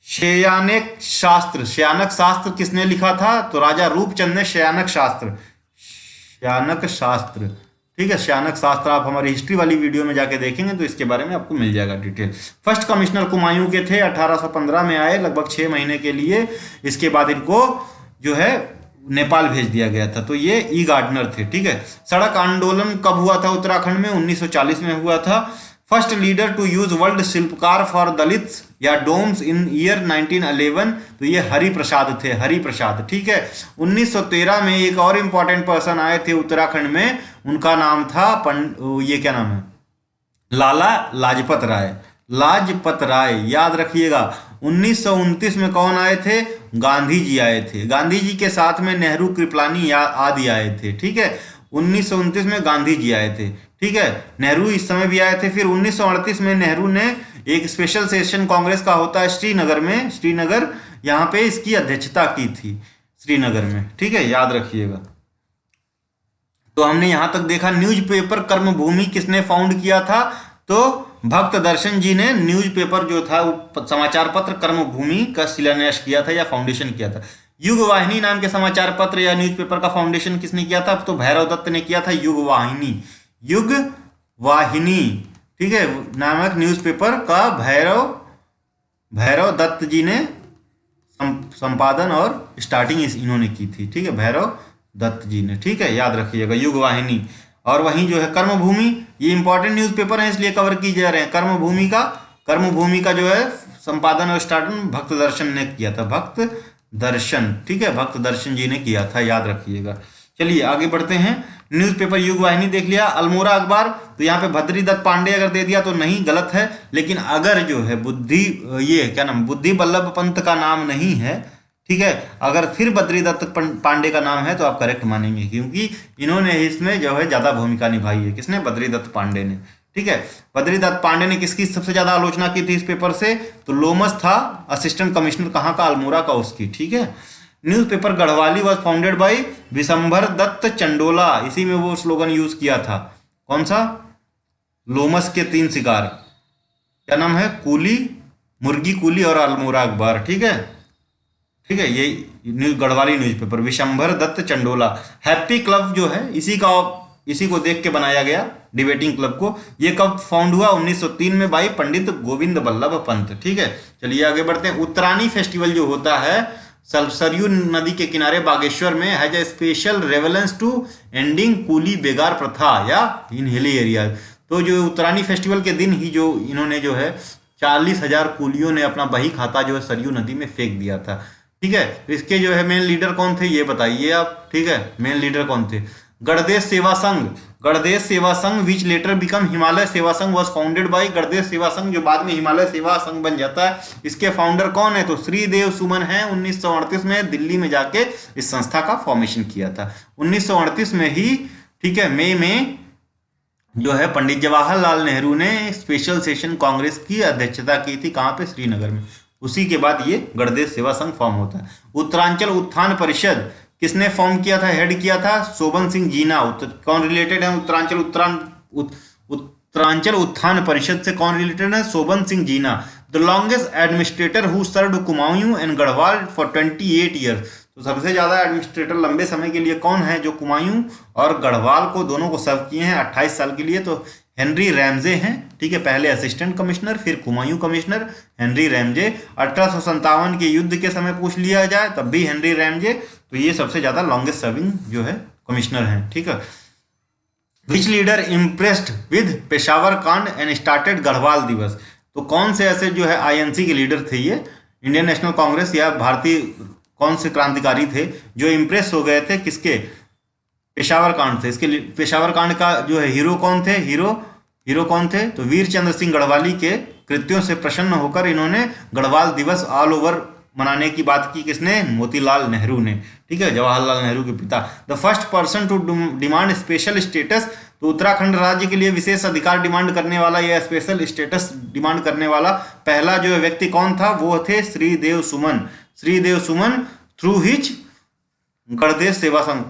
शयानक शास्त्र, शयानक शास्त्र किसने लिखा था? तो राजा रूपचंद ने शयानक शास्त्र, शयानक शास्त्र, ठीक है, शयानक शास्त्र आप हमारी हिस्ट्री वाली वीडियो में जाके देखेंगे तो इसके बारे में आपको मिल जाएगा डिटेल। फर्स्ट कमिश्नर कुमायूं के थे, 1815 में आए, लगभग 6 महीने के लिए। इसके बाद इनको जो है नेपाल भेज दिया गया था। तो ये ई गार्डनर थे, ठीक है। सड़क आंदोलन कब हुआ था उत्तराखंड में? 1940 में हुआ था। First leader to use word Shilpkar for Dalits या डोम्स इन ईयर 1911, तो ये हरि प्रसाद थे, हरि प्रसाद, ठीक है। 1913 में एक और इम्पॉर्टेंट पर्सन आए थे उत्तराखंड में, उनका नाम था ये क्या नाम है? लाला लाजपत राय, लाजपत राय, याद रखिएगा। 1929 में कौन आए थे? गांधी जी आए थे। गांधी जी के साथ में नेहरू, कृपलानी आदि आए थे, ठीक है। 1929 में गांधी जी आए थे, ठीक है। नेहरू इस समय भी आए थे। फिर 1938 में नेहरू ने एक स्पेशल सेशन कांग्रेस का होता है श्रीनगर में, श्रीनगर, यहाँ पे इसकी अध्यक्षता की थी श्रीनगर में, ठीक है, याद रखिएगा। तो हमने यहां तक देखा न्यूज़पेपर कर्मभूमि किसने फाउंड किया था? तो भक्त दर्शन जी ने न्यूज़पेपर जो था वो समाचार पत्र कर्मभूमि का शिलान्यास किया था या फाउंडेशन किया था। युग वाहिनी नाम के समाचार पत्र या न्यूज़पेपर का फाउंडेशन किसने किया था? तो भैरव दत्त ने किया था। युग वाहिनी, युग वाहिनी, ठीक है, नामक न्यूज़पेपर का भैरव दत्त जी ने संपादन और स्टार्टिंग इन्होंने की थी, ठीक है, भैरव दत्त जी ने, ठीक है, याद रखिएगा युग वाहिनी। और वहीं जो है कर्मभूमि, ये इंपॉर्टेंट न्यूज़पेपर है इसलिए कवर की जा रहे हैं। कर्मभूमि का जो है संपादन और स्टार्टिंग भक्त दर्शन ने किया था, भक्त दर्शन, ठीक है, भक्त दर्शन जी ने किया था, याद रखिएगा। चलिए आगे बढ़ते हैं। न्यूज़पेपर युग वाहिनी देख लिया। अल्मोड़ा अखबार, तो यहाँ पे भद्री दत्त पांडे अगर दे दिया तो नहीं, गलत है। लेकिन अगर जो है बुद्धि बल्लभ पंत का नाम नहीं है, ठीक है, अगर फिर बद्री दत्त पांडे का नाम है तो आप करेक्ट मानेंगे, क्योंकि इन्होंने इसमें जो है ज्यादा भूमिका निभाई है। किसने? बद्री दत्त पांडे ने, ठीक है। बद्री दत्त पांडे ने किसकी सबसे ज्यादा आलोचना की थी इस पेपर से? तो लोमस था असिस्टेंट कमिश्नर, कहाँ का? अल्मोड़ा का, उसकी, ठीक है। Newspaper Garhwali was founded by Vishambhar Datt Chandola, इसी में वो स्लोगन यूज किया था। कौन सा? लोमस के 3 शिकार, क्या नाम है? कूली, मुर्गी कूली और अल्मोड़ा अखबार, ठीक है, ठीक है। ये Garhwali newspaper, Vishambhar Datt Chandola. Happy club जो है इसी को देख के बनाया गया, डिबेटिंग क्लब को। ये कब फाउंड हुआ? 1903 में बाई पंडित गोविंद बल्लभ पंत, ठीक है। चलिए आगे बढ़ते हैं। उत्तरायणी फेस्टिवल जो होता है सरयू नदी के किनारे बागेश्वर में, has a special relevance to ending coolie बेगार प्रथा या इन हिली एरिया। तो जो उत्तरायणी फेस्टिवल के दिन ही जो इन्होंने जो है 40,000 कूलियों ने अपना बही खाता जो है सरयू नदी में फेंक दिया था, ठीक है। तो इसके जो है मेन लीडर कौन थे ये बताइए आप, ठीक है, मेन लीडर कौन थे? गणदेश सेवा संघ, गणदेश सेवा संघ विच लेटर बिकम हिमालय सेवा संघ वॉज फाउंडेड बाय गणदेश सेवा संघ, जो बाद में हिमालय सेवा संघ बन जाता है। इसके फाउंडर कौन है? तो श्रीदेव सुमन है। 1938 में दिल्ली में जाके इस संस्था का फॉर्मेशन किया था। 1938 में ही, ठीक है, मई में जो है पंडित जवाहरलाल नेहरू ने स्पेशल सेशन कांग्रेस की अध्यक्षता की थी। कहाँ पे? श्रीनगर में। उसी के बाद ये गणदेश सेवा संघ फॉर्म होता है। उत्तरांचल उत्थान परिषद किसने फॉर्म किया था, हेड किया था? शोभन सिंह जीना। कौन रिलेटेड है उत्तरांचल उत्थान परिषद से? कौन रिलेटेड है? Shobhan Singh Jeena. The longest administrator who served Kumaon and Garhwal for 28 years. तो सबसे ज्यादा एडमिनिस्ट्रेटर लंबे समय के लिए कौन है? जो कुमायूं और गढ़वाल को दोनों को सर्व किए हैं 28 साल के लिए, तो हेनरी रैमजे हैं, ठीक है। पहले असिस्टेंट कमिश्नर, फिर कुमायूं कमिश्नर, हेनरी रैमजे। 1857 के युद्ध के समय पूछ लिया जाए तब भी हेनरी रैमजे। तो ये सबसे ज्यादा लॉन्गेस्ट सर्विंग जो है कमिश्नर हैं, ठीक है। Which leader impressed with Peshawar कांड एंड स्टार्टेड गढ़वाल दिवस। तो कौन से ऐसे जो है आईएनसी के लीडर थे ये, इंडियन नेशनल कांग्रेस या भारतीय कौन से क्रांतिकारी थे जो इम्प्रेस हो गए थे किसके? पेशावर कांड से। इसके पेशावर कांड का जो है हीरो कौन थे? हीरो कौन थे? तो वीर चंद्र सिंह गढ़वाली के कृत्यों से प्रसन्न होकर इन्होंने गढ़वाल दिवस ऑल ओवर मनाने की बात की। किसने? मोतीलाल नेहरू ने, ठीक है, जवाहरलाल नेहरू के पिता। The first person to demand special status. तो उत्तराखंड राज्य के लिए विशेष अधिकार डिमांड करने वाला या स्पेशल स्टेटस डिमांड करने वाला पहला जो व्यक्ति कौन था? वो थे श्रीदेव सुमन। श्रीदेव सुमन थ्रू हिच गणदेश सेवा संघ।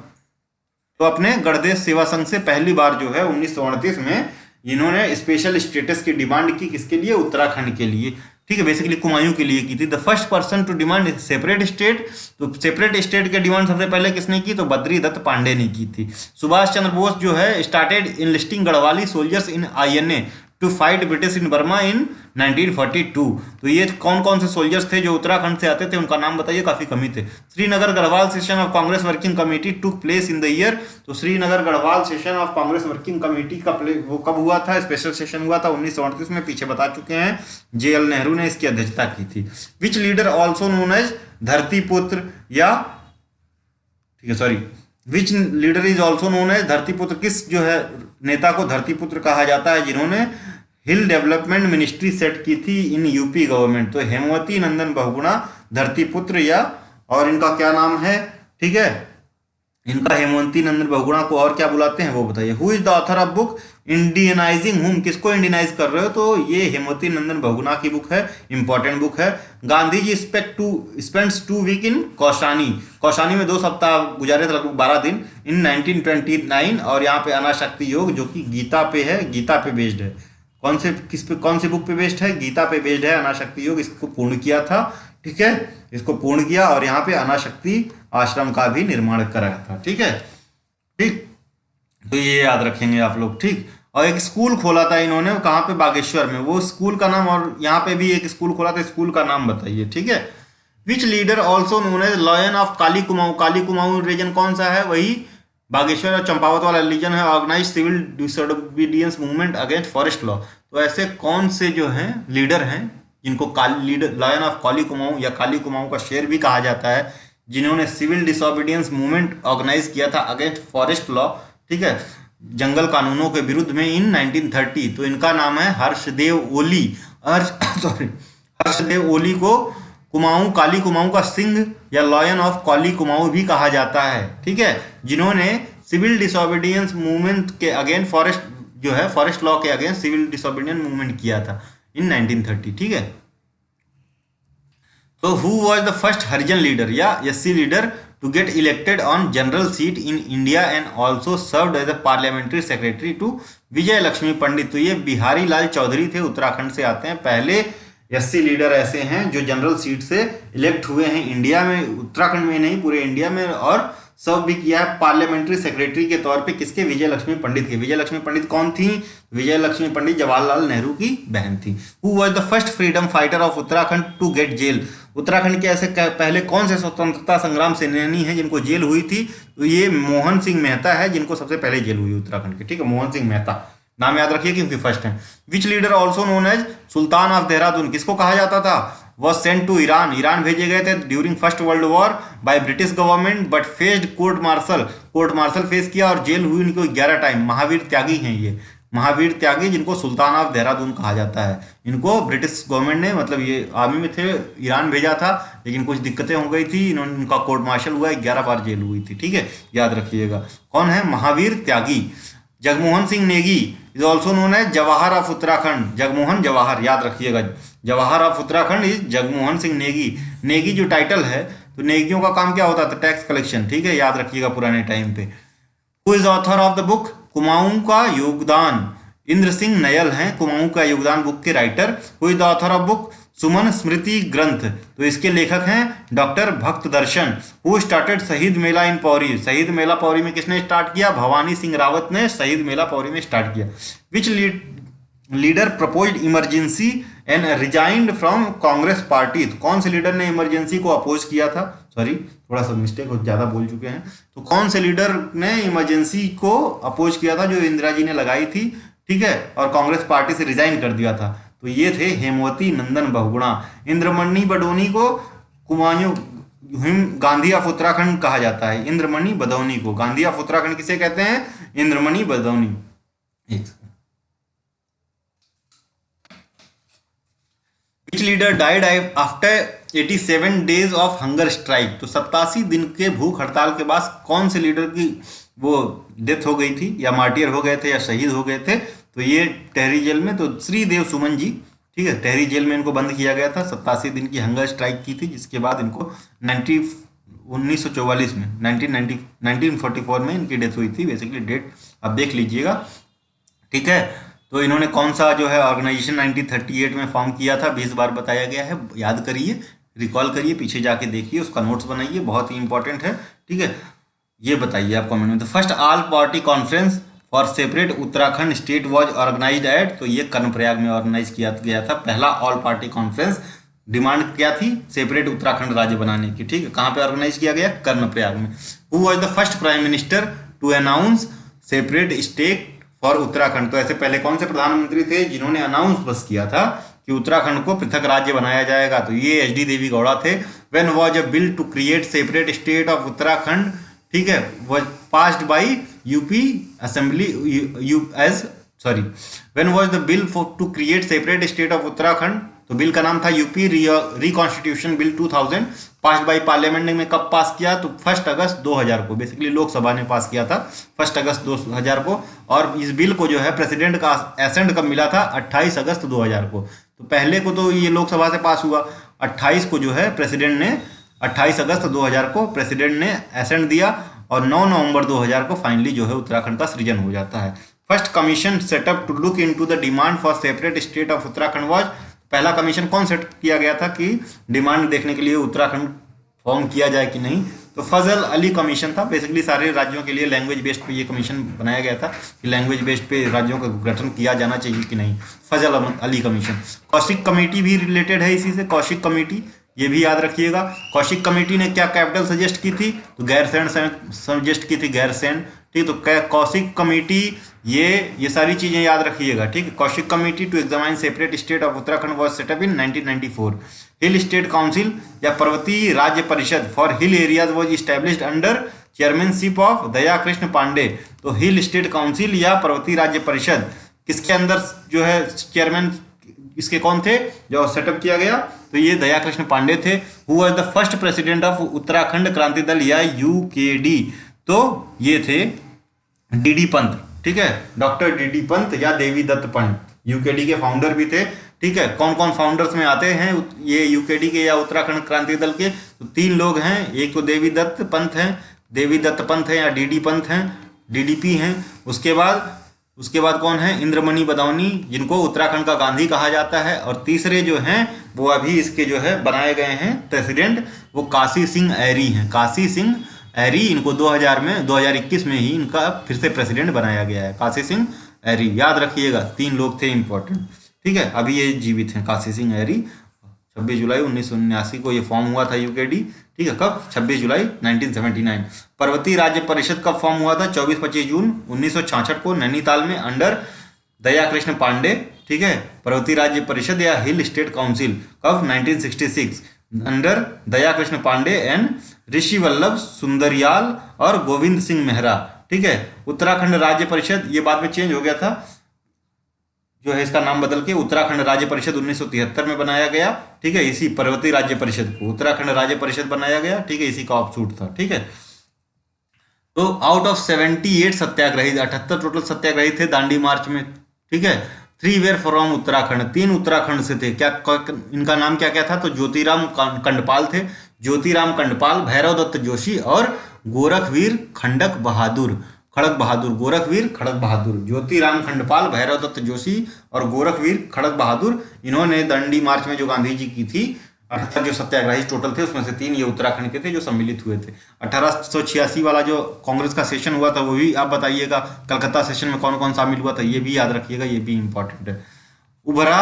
तो अपने गणदेश सेवा संघ से पहली बार जो है 1938 में इन्होंने स्पेशल स्टेटस की डिमांड की। किसके लिए? उत्तराखंड के लिए, ठीक है, बेसिकली कुमायूं के लिए की थी। The first person to demand separate state. तो सेपरेट स्टेट के डिमांड सबसे पहले किसने की? तो बद्री दत्त पांडे ने की थी। सुभाष चंद्र बोस जो है started enlisting Garhwali soldiers in INA to fight British in Burma in 1942। तो ये कौन कौन से सोल्जर्स थे जो उत्तराखंड से आते थे? उनका नाम बताइए, काफी कमी थे। Srinagar Garhwal session of Congress working committee took place in the year. तो Srinagar Garhwal session of Congress working committee का वो कब हुआ था? स्पेशल सेशन हुआ था 1938 में, पीछे बता चुके हैं। JL नेहरू ने इसकी अध्यक्षता की थी। Which leader also known as धरतीपुत्र या, ठीक है, sorry, which leader is also known as धरतीपुत्र। किस जो है नेता को धरतीपुत्र कहा जाता है? जिन्होंने हिल डेवलपमेंट मिनिस्ट्री सेट की थी इन यूपी गवर्नमेंट। तो हेमवती नंदन बहुगुणा धरतीपुत्र या, और इनका क्या नाम है, ठीक है, इनका हेमवती नंदन बहुगुणा को और क्या बुलाते हैं वो बताइए। Who is the author of book Indianising whom. किसको इंडियनाइज कर रहे हो? तो ये हेमवती नंदन बहुगुणा की बुक है, इंपॉर्टेंट बुक है। गांधी जी स्पेंड्स 2 वीक इन कौशानी में 2 सप्ताह गुजारे थे, लगभग 12 दिन इन 1929। और यहाँ पे अनाशक्ति योग जो कि गीता पे है, गीता पे बेस्ड है, कौन सी बुक पे बेस्ड है? गीता पे बेस्ड है अनाशक्ति योग, इसको पूर्ण किया था। ठीक है, इसको पूर्ण किया और यहाँ पे अनाशक्ति आश्रम का भी निर्माण करा था। ठीक है, ठीक, तो ये याद रखेंगे आप लोग। ठीक, और एक स्कूल खोला था इन्होंने, कहाँ पे? बागेश्वर में। वो स्कूल का नाम, और यहाँ पे भी एक स्कूल खोला था, स्कूल का नाम बताइए। ठीक है, which leader also known as lion of Kali Kumaon? Kali Kumaon region कौन सा है? वही बागेश्वर और चंपावत वाला रीजन है। Organise civil disobedience movement against forest law. तो ऐसे कौन से जो हैं लीडर हैं जिनको Kali leader, lion of Kali Kumaon या काली कुमाऊं का शेर भी कहा जाता है, जिन्होंने सिविल डिसोबीडियंस मूवमेंट ऑर्गेनाइज किया था अगेंस्ट फॉरेस्ट लॉ, ठीक है, जंगल कानूनों के विरुद्ध में इन 1930। तो इनका नाम है हर्षदेव ओली। हर्षदेव ओली को कुमाऊं, काली कुमाऊं का सिंह या लॉयन ऑफ काली कुमाऊं भी कहा जाता है। ठीक है, जिन्होंने सिविल डिसोबीडियंस मूवमेंट के अगेंस्ट फॉरेस्ट लॉ के अगेंस्ट सिविल डिसोबीडियंस मूवमेंट किया था इन 1930। ठीक है, तो who was the first Harijan leader या SC leader to get elected on general seat in India and also served as a parliamentary secretary to Vijay Lakshmi Pandit? तो ये बिहारी लाल चौधरी थे, उत्तराखंड से आते हैं। पहले एससी लीडर ऐसे हैं जो जनरल सीट से इलेक्ट हुए हैं इंडिया में, उत्तराखंड में नहीं पूरे इंडिया में, और सर्व भी किया है पार्लियामेंट्री सेक्रेटरी के तौर पे। किसके? विजय लक्ष्मी पंडित के। विजय लक्ष्मी पंडित कौन थी? विजय लक्ष्मी पंडित जवाहरलाल नेहरू की बहन थी। Who was the first freedom fighter of Uttarakhand to get jail? Uttarakhand के ऐसे पहले कौन से स्वतंत्रता संग्राम सेनानी हैं जिनको जेल हुई थी? तो ये मोहन सिंह मेहता है जिनको सबसे पहले जेल हुई उत्तराखंड के। ठीक है, मोहन सिंह मेहता नाम याद रखिए क्योंकि फर्स्ट है। Which leader also known as sultan of Dehradun? किसको कहा जाता था? Was sent to Iran. Iran भेजे गए थे during first world war by British government but faced court martial face किया और जेल हुई उनको 11 टाइम। महावीर त्यागी हैं ये, महावीर त्यागी, जिनको सुल्तान ऑफ देहरादून कहा जाता है। इनको ब्रिटिश गवर्नमेंट ने, मतलब ये आर्मी में थे, ईरान भेजा था, लेकिन कुछ दिक्कतें हो गई थी, इनका कोर्ट मार्शल हुआ, 11 बार जेल हुई थी। ठीक है, याद रखिएगा। कौन है? Mahavir Tyagi. Jagmohan Singh Negi is also known as Jawahar of Uttarakhand. Jagmohan Jawahar याद रखिएगा, जवाहर ऑफ उत्तराखंड इज जगमोहन सिंह नेगी। नेगी जो टाइटल है, तो नेगियों का काम क्या होता था? Tax collection. ठीक है, याद रखिएगा पुराने टाइम पे। Who is author of the book Kumaon का योगदान? इंद्र सिंह नयल हैं कुमाऊं का योगदान बुक के writer. Who is the author of book Suman Smriti Granth? तो इसके लेखक हैं डॉक्टर भक्त दर्शन। हु स्टार्टेड शहीद मेला इन पौरी? शहीद मेला पौरी में किसने स्टार्ट किया? भवानी सिंह रावत ने शहीद मेला पौरी में स्टार्ट किया। Which leader proposed emergency and resigned from Congress party? तो कौन से लीडर ने इमरजेंसी को अपोज किया था? सॉरी, थोड़ा सा मिस्टेक हो, ज़्यादा बोल चुके हैं। तो कौन से लीडर ने इमरजेंसी को अपोज किया था जो इंदिरा जी ने लगाई थी? ठीक है, और कांग्रेस पार्टी से रिजाइन कर दिया था। तो ये थे हेमवती नंदन बहुगुणा। इंद्रमणि बडोनी को कुमाऊं गांधी ऑफ उत्तराखंड कहा जाता है। इंद्रमणि बडोनी को गांधी ऑफ उत्तराखंड किसे कहते हैं? Indramani Badoni. Which leader died after 87 days of hunger strike? तो 87 दिन के भूख हड़ताल के बाद कौन से लीडर की वो डेथ हो गई थी, या मार्टियर हो गए थे, या शहीद हो गए थे? तो ये टहरी जेल में, तो श्रीदेव सुमन जी। ठीक है, टहरी जेल में इनको बंद किया गया था, 87 दिन की हंगर स्ट्राइक की थी, जिसके बाद इनको 1944 में 1944 में इनकी डेथ हुई थी। बेसिकली डेट आप देख लीजिएगा। ठीक है, तो इन्होंने कौन सा जो है ऑर्गेनाइजेशन 1938 में फॉर्म किया था, 20 बार बताया गया है, याद करिए, रिकॉल करिए, पीछे जाके देखिए, उसका नोट्स बनाइए, बहुत ही इंपॉर्टेंट है। ठीक है, ये बताइए आप कमेंट में। तो first all party conference for separate Uttarakhand state was organised at? तो ये कर्णप्रयाग में ऑर्गेनाइज किया गया था पहला ऑल पार्टी कॉन्फ्रेंस। डिमांड क्या थी? सेपरेट उत्तराखंड राज्य बनाने की। ठीक है, कहाँ पे ऑर्गेनाइज किया गया? कर्णप्रयाग में। Who was the first prime minister to announce separate state for Uttarakhand? तो ऐसे पहले कौन से प्रधानमंत्री थे जिन्होंने अनाउंस बस किया था कि उत्तराखंड को पृथक राज्य बनाया जाएगा? तो ये एच डी देवी गौड़ा थे। When was a bill to create separate state of Uttarakhand? ठीक है, was passed by UP assembly when was the bill for to create separate state of Uttarakhand? तो बिल का नाम था UP reconstitution bill 2000, passed by parliament में कब पास किया? तो 1 अगस्त 2000 को, बेसिकली लोकसभा ने पास किया था 1 अगस्त 2000 को। और इस बिल को जो है प्रेसिडेंट का एसेंट कब मिला था? 28 अगस्त 2000 को। तो पहले को तो ये लोकसभा से पास हुआ, 28 को जो है प्रेसिडेंट ने, 28 अगस्त 2000 को प्रेसिडेंट ने एसेंट दिया, और 9 नवंबर 2000 को फाइनली जो है उत्तराखंड का सृजन हो जाता है। First commission set up to look into the demand for separate state of Uttarakhand was, पहला कमीशन कौन सेट किया गया था कि डिमांड देखने के लिए उत्तराखंड फॉर्म किया जाए कि नहीं, तो फजल अली कमीशन था। बेसिकली सारे राज्यों के लिए लैंग्वेज बेस्ड पे ये कमीशन बनाया गया था कि लैंग्वेज बेस्ड पे राज्यों का गठन किया जाना चाहिए कि नहीं, फजल अली कमीशन। कौशिक कमेटी भी रिलेटेड है इसी से, कौशिक कमेटी ये भी याद रखिएगा। कौशिक कमेटी ने क्या कैपिटल सजेस्ट की थी, तो गैरसैंण सजेस्ट की थी, गैरसैंण, ठीक। तो कौशिक कमेटी ये सारी चीजें याद रखिएगा, ठीक है। Kaushik committee to examine separate state of Uttarakhand was set up in 1994। Hill state council या पर्वतीय राज्य परिषद for hill areas was established under chairmanship of Daya Krishna Pande. तो हिल स्टेट काउंसिल या पर्वतीय राज्य परिषद किसके अंदर जो है चेयरमैन इसके कौन थे जो सेटअप किया गया, तो ये दया कृष्ण पांडे थे। Who was the first president of Uttarakhand Kranti Dal या यूकेडी, तो ये थे डीडी पंत, ठीक है, डॉक्टर डीडी पंत या देवी दत्त पंत, यूकेडी के फाउंडर भी थे, ठीक है। कौन कौन फाउंडर्स में आते हैं ये यूकेडी के या उत्तराखंड क्रांति दल के, तो 3 लोग हैं, एक तो देवी दत्त पंत हैं, देवी दत्त पंत हैं या डीडी पंत हैं, डीडीपी हैं। उसके बाद कौन है, इंद्रमणि बडौनी, जिनको उत्तराखंड का गांधी कहा जाता है। और तीसरे जो हैं वो अभी इसके जो है बनाए गए हैं प्रेसिडेंट, वो काशी सिंह ऐरी हैं, काशी सिंह ऐरी। इनको 2021 में ही इनका फिर से प्रेसिडेंट बनाया गया है, काशी सिंह ऐरी, याद रखिएगा। 3 लोग थे इंपॉर्टेंट, ठीक है। अभी ये जीवित हैं, काशी सिंह ऐरी। 26 जुलाई 1979 को ये फॉर्म हुआ था यूकेडी, ठीक है। कब, 26 जुलाई 1979। पर्वतीय राज्य परिषद कब फॉर्म हुआ था, 24-25 जून 1966 को नैनीताल में अंडर दया कृष्ण पांडे, ठीक है। पर्वतीय राज्य परिषद या हिल स्टेट काउंसिल कब, 1966 अंडर दया कृष्ण पांडे एंड ऋषि वल्लभ सुंदरियाल और गोविंद सिंह मेहरा, ठीक है। उत्तराखंड राज्य परिषद ये बाद में चेंज हो गया था, जो है इसका नाम बदल के उत्तराखंड राज्य परिषद 1973 में बनाया गया, ठीक है। इसी पर्वतीय राज्य परिषद को उत्तराखंड राज्य परिषद बनाया गया, ठीक है, इसी का ऑफशूट था, ठीक है। तो आउट ऑफ 78 सत्याग्रही, 78 टोटल सत्याग्रही थे दांडी मार्च में, ठीक है। 3 वेर फ्रॉम उत्तराखंड, 3 उत्तराखंड से थे। क्या इनका नाम क्या क्या था, तो ज्योतिराम कंडपाल थे, ज्योतिराम कंडपाल, भैरव दत्त जोशी और गोरखवीर खड़क बहादुर, गोरखवीर खड़क बहादुर। ज्योतिराम खंडपाल, भैरव दत्त जोशी और गोरखवीर खड़क बहादुर, इन्होंने दांडी मार्च में जो गांधी जी की थी 78 जो सत्याग्रही टोटल थे उसमें से 3 ये उत्तराखंड के थे जो सम्मिलित हुए थे। 1886 वाला जो कांग्रेस का सेशन हुआ था वो भी आप बताइएगा, कलकत्ता सेशन में कौन कौन शामिल हुआ था ये भी याद रखिएगा, ये भी इंपॉर्टेंट है। उभरा,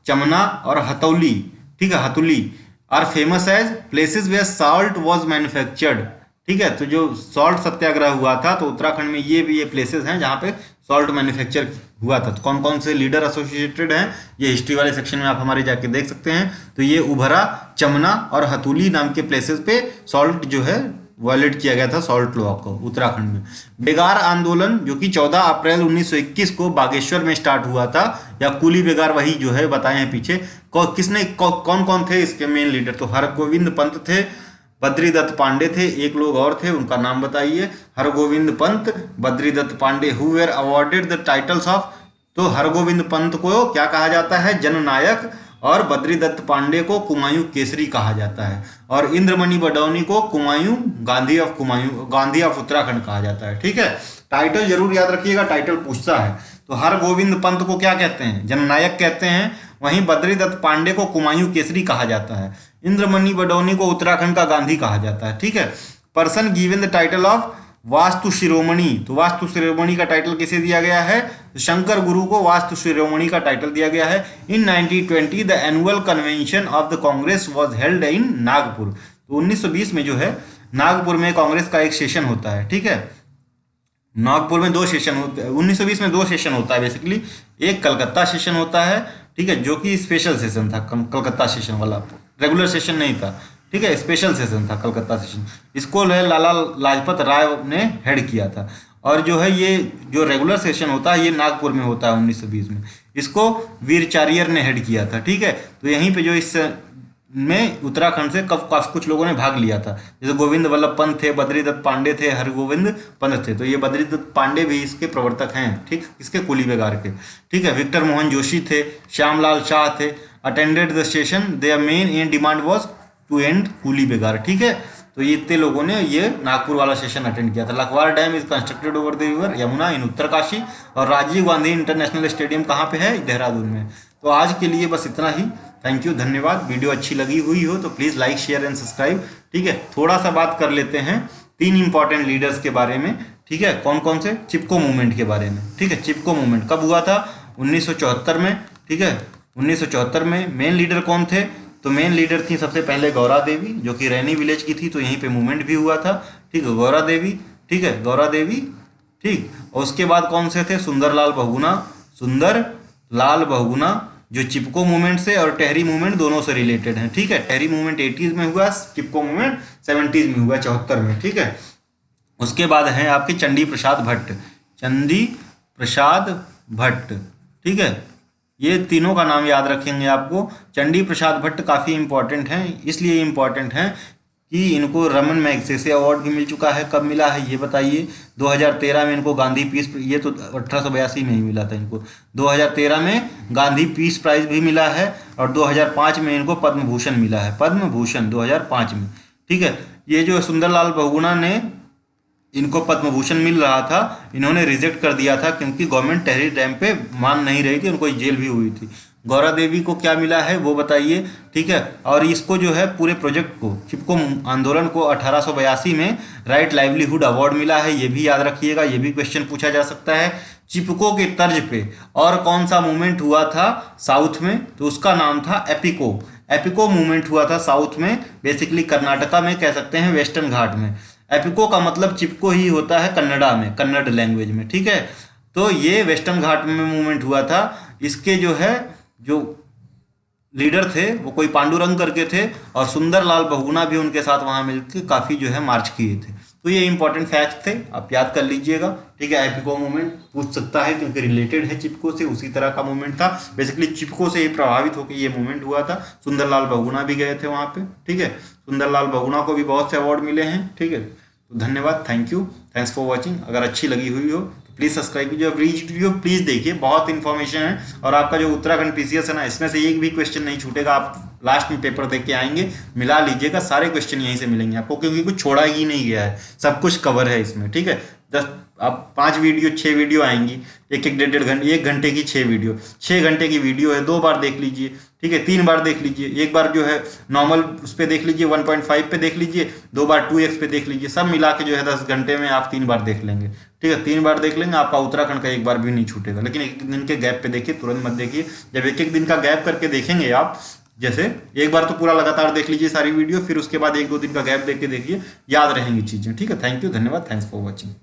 चमना और हथौली, ठीक है, Hathuli are famous as places where salt was manufactured, ठीक है। तो जो सॉल्ट सत्याग्रह हुआ था तो उत्तराखंड में ये प्लेसेस हैं जहाँ पे सॉल्ट मैन्युफैक्चर हुआ था। तो कौन कौन से लीडर एसोसिएटेड हैं ये हिस्ट्री वाले सेक्शन में आप हमारे जाके देख सकते हैं। तो ये उभरा, चमना और हथुली नाम के प्लेसेस पे सॉल्ट जो है वायलेट किया गया था, सॉल्ट लॉ को उत्तराखंड में। बेगार आंदोलन जो कि 14 अप्रैल 1921 को बागेश्वर में स्टार्ट हुआ था, या कुली बेगार वही जो है बताए हैं पीछे। कौन कौन थे इसके मेन लीडर, तो हरगोविंद पंत थे, बद्रीदत्त पांडे थे, एक लोग और थे उनका नाम बताइए। Hargovind Pant, Badridatt Pande, who were awarded the titles of, तो हरगोविंद पंत को क्या कहा जाता है, जननायक, और बद्रीदत्त पांडे को कुमायूं केसरी कहा जाता है, और इंद्रमणि बडौनी को कुमायूं गांधी ऑफ उत्तराखंड कहा जाता है, ठीक है। टाइटल जरूर याद रखिएगा, टाइटल पूछता है। तो हरगोविंद पंत को क्या कहते हैं, जननायक कहते हैं, वहीं बद्रीदत्त पांडे को कुमायूं केसरी कहा जाता है, इंद्रमणि बडौनी को उत्तराखंड का गांधी कहा जाता है, ठीक है। Person given the title of वास्तु शिरोमणि, तो वास्तु शिरोमणि का टाइटल किसे दिया गया है, तो शंकर गुरु को वास्तु शिरोमणि का टाइटल दिया गया है। इन 1920 the annual convention of the Congress was held in Nagpur, तो 1920 में जो है नागपुर में कांग्रेस का एक सेशन होता है, ठीक है। नागपुर में 2 सेशन होते हैं, 1920 में 2 सेशन होता है बेसिकली, एक कलकत्ता सेशन होता है, ठीक है, जो कि स्पेशल सेशन था, कलकत्ता सेशन वाला, रेगुलर सेशन नहीं था, ठीक है, स्पेशल सेशन था कलकत्ता सेशन। इसको लाला लाजपत राय ने हेड किया था, और जो है ये जो रेगुलर सेशन होता है ये नागपुर में होता है 1920 में, इसको वीर चारियर ने हेड किया था, ठीक है। तो यहीं पे जो इस में उत्तराखंड से कुछ लोगों ने भाग लिया था, जैसे गोविंद वल्लभ पंत थे, बद्रीदत्त पांडे थे, हरगोविंद पंत थे। तो ये बद्रीदत्त पांडे भी इसके प्रवर्तक हैं, ठीक, इसके कुली बेगार के, ठीक है। विक्टर मोहन जोशी थे, श्यामलाल शाह थे, attended the session, their main in demand was to end coolie बेगार, ठीक है। तो ये इतने लोगों ने ये नागपुर वाला सेशन अटेंड किया था। Lakhwar dam is constructed over the river Yamuna in Uttarkashi, और राजीव गांधी इंटरनेशनल स्टेडियम कहाँ पे है? देहरादून में। तो आज के लिए बस इतना ही। थैंक यू, धन्यवाद। वीडियो अच्छी लगी हुई हो तो please like share and subscribe. ठीक है, थोड़ा सा बात कर लेते हैं 3 इंपॉर्टेंट लीडर्स के बारे में। ठीक है, कौन कौन से? चिपको मूवमेंट के बारे में। ठीक है, चिपको मूवमेंट कब हुआ था? 1974 में। ठीक है, 1974 में। मेन लीडर कौन थे? तो मेन लीडर थी सबसे पहले गौरा देवी, जो कि रैनी विलेज की थी, तो यहीं पे मूवमेंट भी हुआ था। ठीक है, गौरा देवी। ठीक है, गौरा देवी। ठीक, और उसके बाद कौन से थे? सुंदरलाल बहुगुणा। सुंदरलाल बहुगुणा जो चिपको मूवमेंट से और टेहरी मूवमेंट दोनों से रिलेटेड हैं। ठीक है, टेहरी मूवमेंट 80s में हुआ, चिपको मूवमेंट 70s में हुआ, 74 में। ठीक है, उसके बाद हैं आपके चंडी प्रसाद भट्ट। चंडी प्रसाद भट्ट। ठीक है, ये तीनों का नाम याद रखेंगे आपको। चंडी प्रसाद भट्ट काफ़ी इंपॉर्टेंट हैं, इसलिए इंपॉर्टेंट हैं कि इनको रमन मैगसेसे अवार्ड भी मिल चुका है। कब मिला है ये बताइए? 2013 में इनको गांधी पीस, ये तो 1882 में ही मिला था इनको। 2013 में गांधी पीस प्राइज भी मिला है, और 2005 में इनको पद्म भूषण मिला है। पद्म भूषण 2005 में। ठीक है, ये जो सुंदरलाल बहुगुणा ने, इनको पद्म भूषण मिल रहा था, इन्होंने रिजेक्ट कर दिया था क्योंकि गवर्नमेंट टेहरी डैम पे मान नहीं रही थी, उनको जेल भी हुई थी। गौरा देवी को क्या मिला है वो बताइए। ठीक है, और इसको जो है पूरे प्रोजेक्ट को, चिपको आंदोलन को 1882 में राइट लाइवलीहुड अवार्ड मिला है, ये भी याद रखिएगा, ये भी क्वेश्चन पूछा जा सकता है। चिपको के तर्ज पे और कौन सा मूवमेंट हुआ था साउथ में? तो उसका नाम था एपिको। एपिको मूवमेंट हुआ था साउथ में, बेसिकली कर्नाटका में, कह सकते हैं वेस्टर्न घाट में। एपिको का मतलब चिपको ही होता है कन्नड़ा में, कन्नड़ लैंग्वेज में। ठीक है, तो ये वेस्टर्न घाट में मूवमेंट हुआ था। इसके जो है जो लीडर थे वो कोई पांडुरंग करके थे, और सुंदरलाल बहुगुणा भी उनके साथ वहाँ मिलकर काफ़ी जो है मार्च किए थे। तो ये इंपॉर्टेंट फैक्ट थे, आप याद कर लीजिएगा। ठीक है, एपिको मूवमेंट पूछ सकता है क्योंकि रिलेटेड है चिपको से, उसी तरह का मूवमेंट था। बेसिकली चिपको से ही प्रभावित होकर ये मूवमेंट हुआ था। सुंदरलाल बहुगुणा भी गए थे वहाँ पे। ठीक है, सुंदरलाल बहुगुणा को भी बहुत से अवार्ड मिले हैं। ठीक है, तो धन्यवाद, thank you, thanks for watching. अगर अच्छी लगी हुई हो तो प्लीज़ सब्सक्राइब कीजिए, वीडियो प्लीज़ देखिए, बहुत इन्फॉर्मेशन है। और आपका जो उत्तराखंड पीसीएस है ना, इसमें से एक भी क्वेश्चन नहीं छूटेगा। आप लास्ट में पेपर देख के आएंगे, मिला लीजिएगा, सारे क्वेश्चन यहीं से मिलेंगे आपको, क्योंकि कुछ छोड़ा ही नहीं गया है, सब कुछ कवर है इसमें। ठीक है, 10 अब 5 वीडियो 6 वीडियो आएंगी, एक 1.5 घंटे, 1 घंटे की 6 वीडियो, 6 घंटे की वीडियो है, 2 बार देख लीजिए। ठीक है, 3 बार देख लीजिए, एक बार जो है नॉर्मल उस पर देख लीजिए, 1.5 पे देख लीजिए, 2 बार 2x पे देख लीजिए, सब मिला के जो है 10 घंटे में आप 3 बार देख लेंगे। ठीक है, 3 बार देख लेंगे, आपका उत्तराखंड का एक बार भी नहीं छूटेगा। लेकिन एक दिन के गैप पे देखिए, तुरंत मत देखिए। जब एक दिन का गैप करके देखेंगे आप, जैसे एक बार तो पूरा लगातार देख लीजिए सारी वीडियो, फिर उसके बाद 1-2 दिन का गैप देख के देखिए, याद रहेंगी चीज़ें। ठीक है, थैंक यू, धन्यवाद, थैंक्स फॉर वॉचिंग।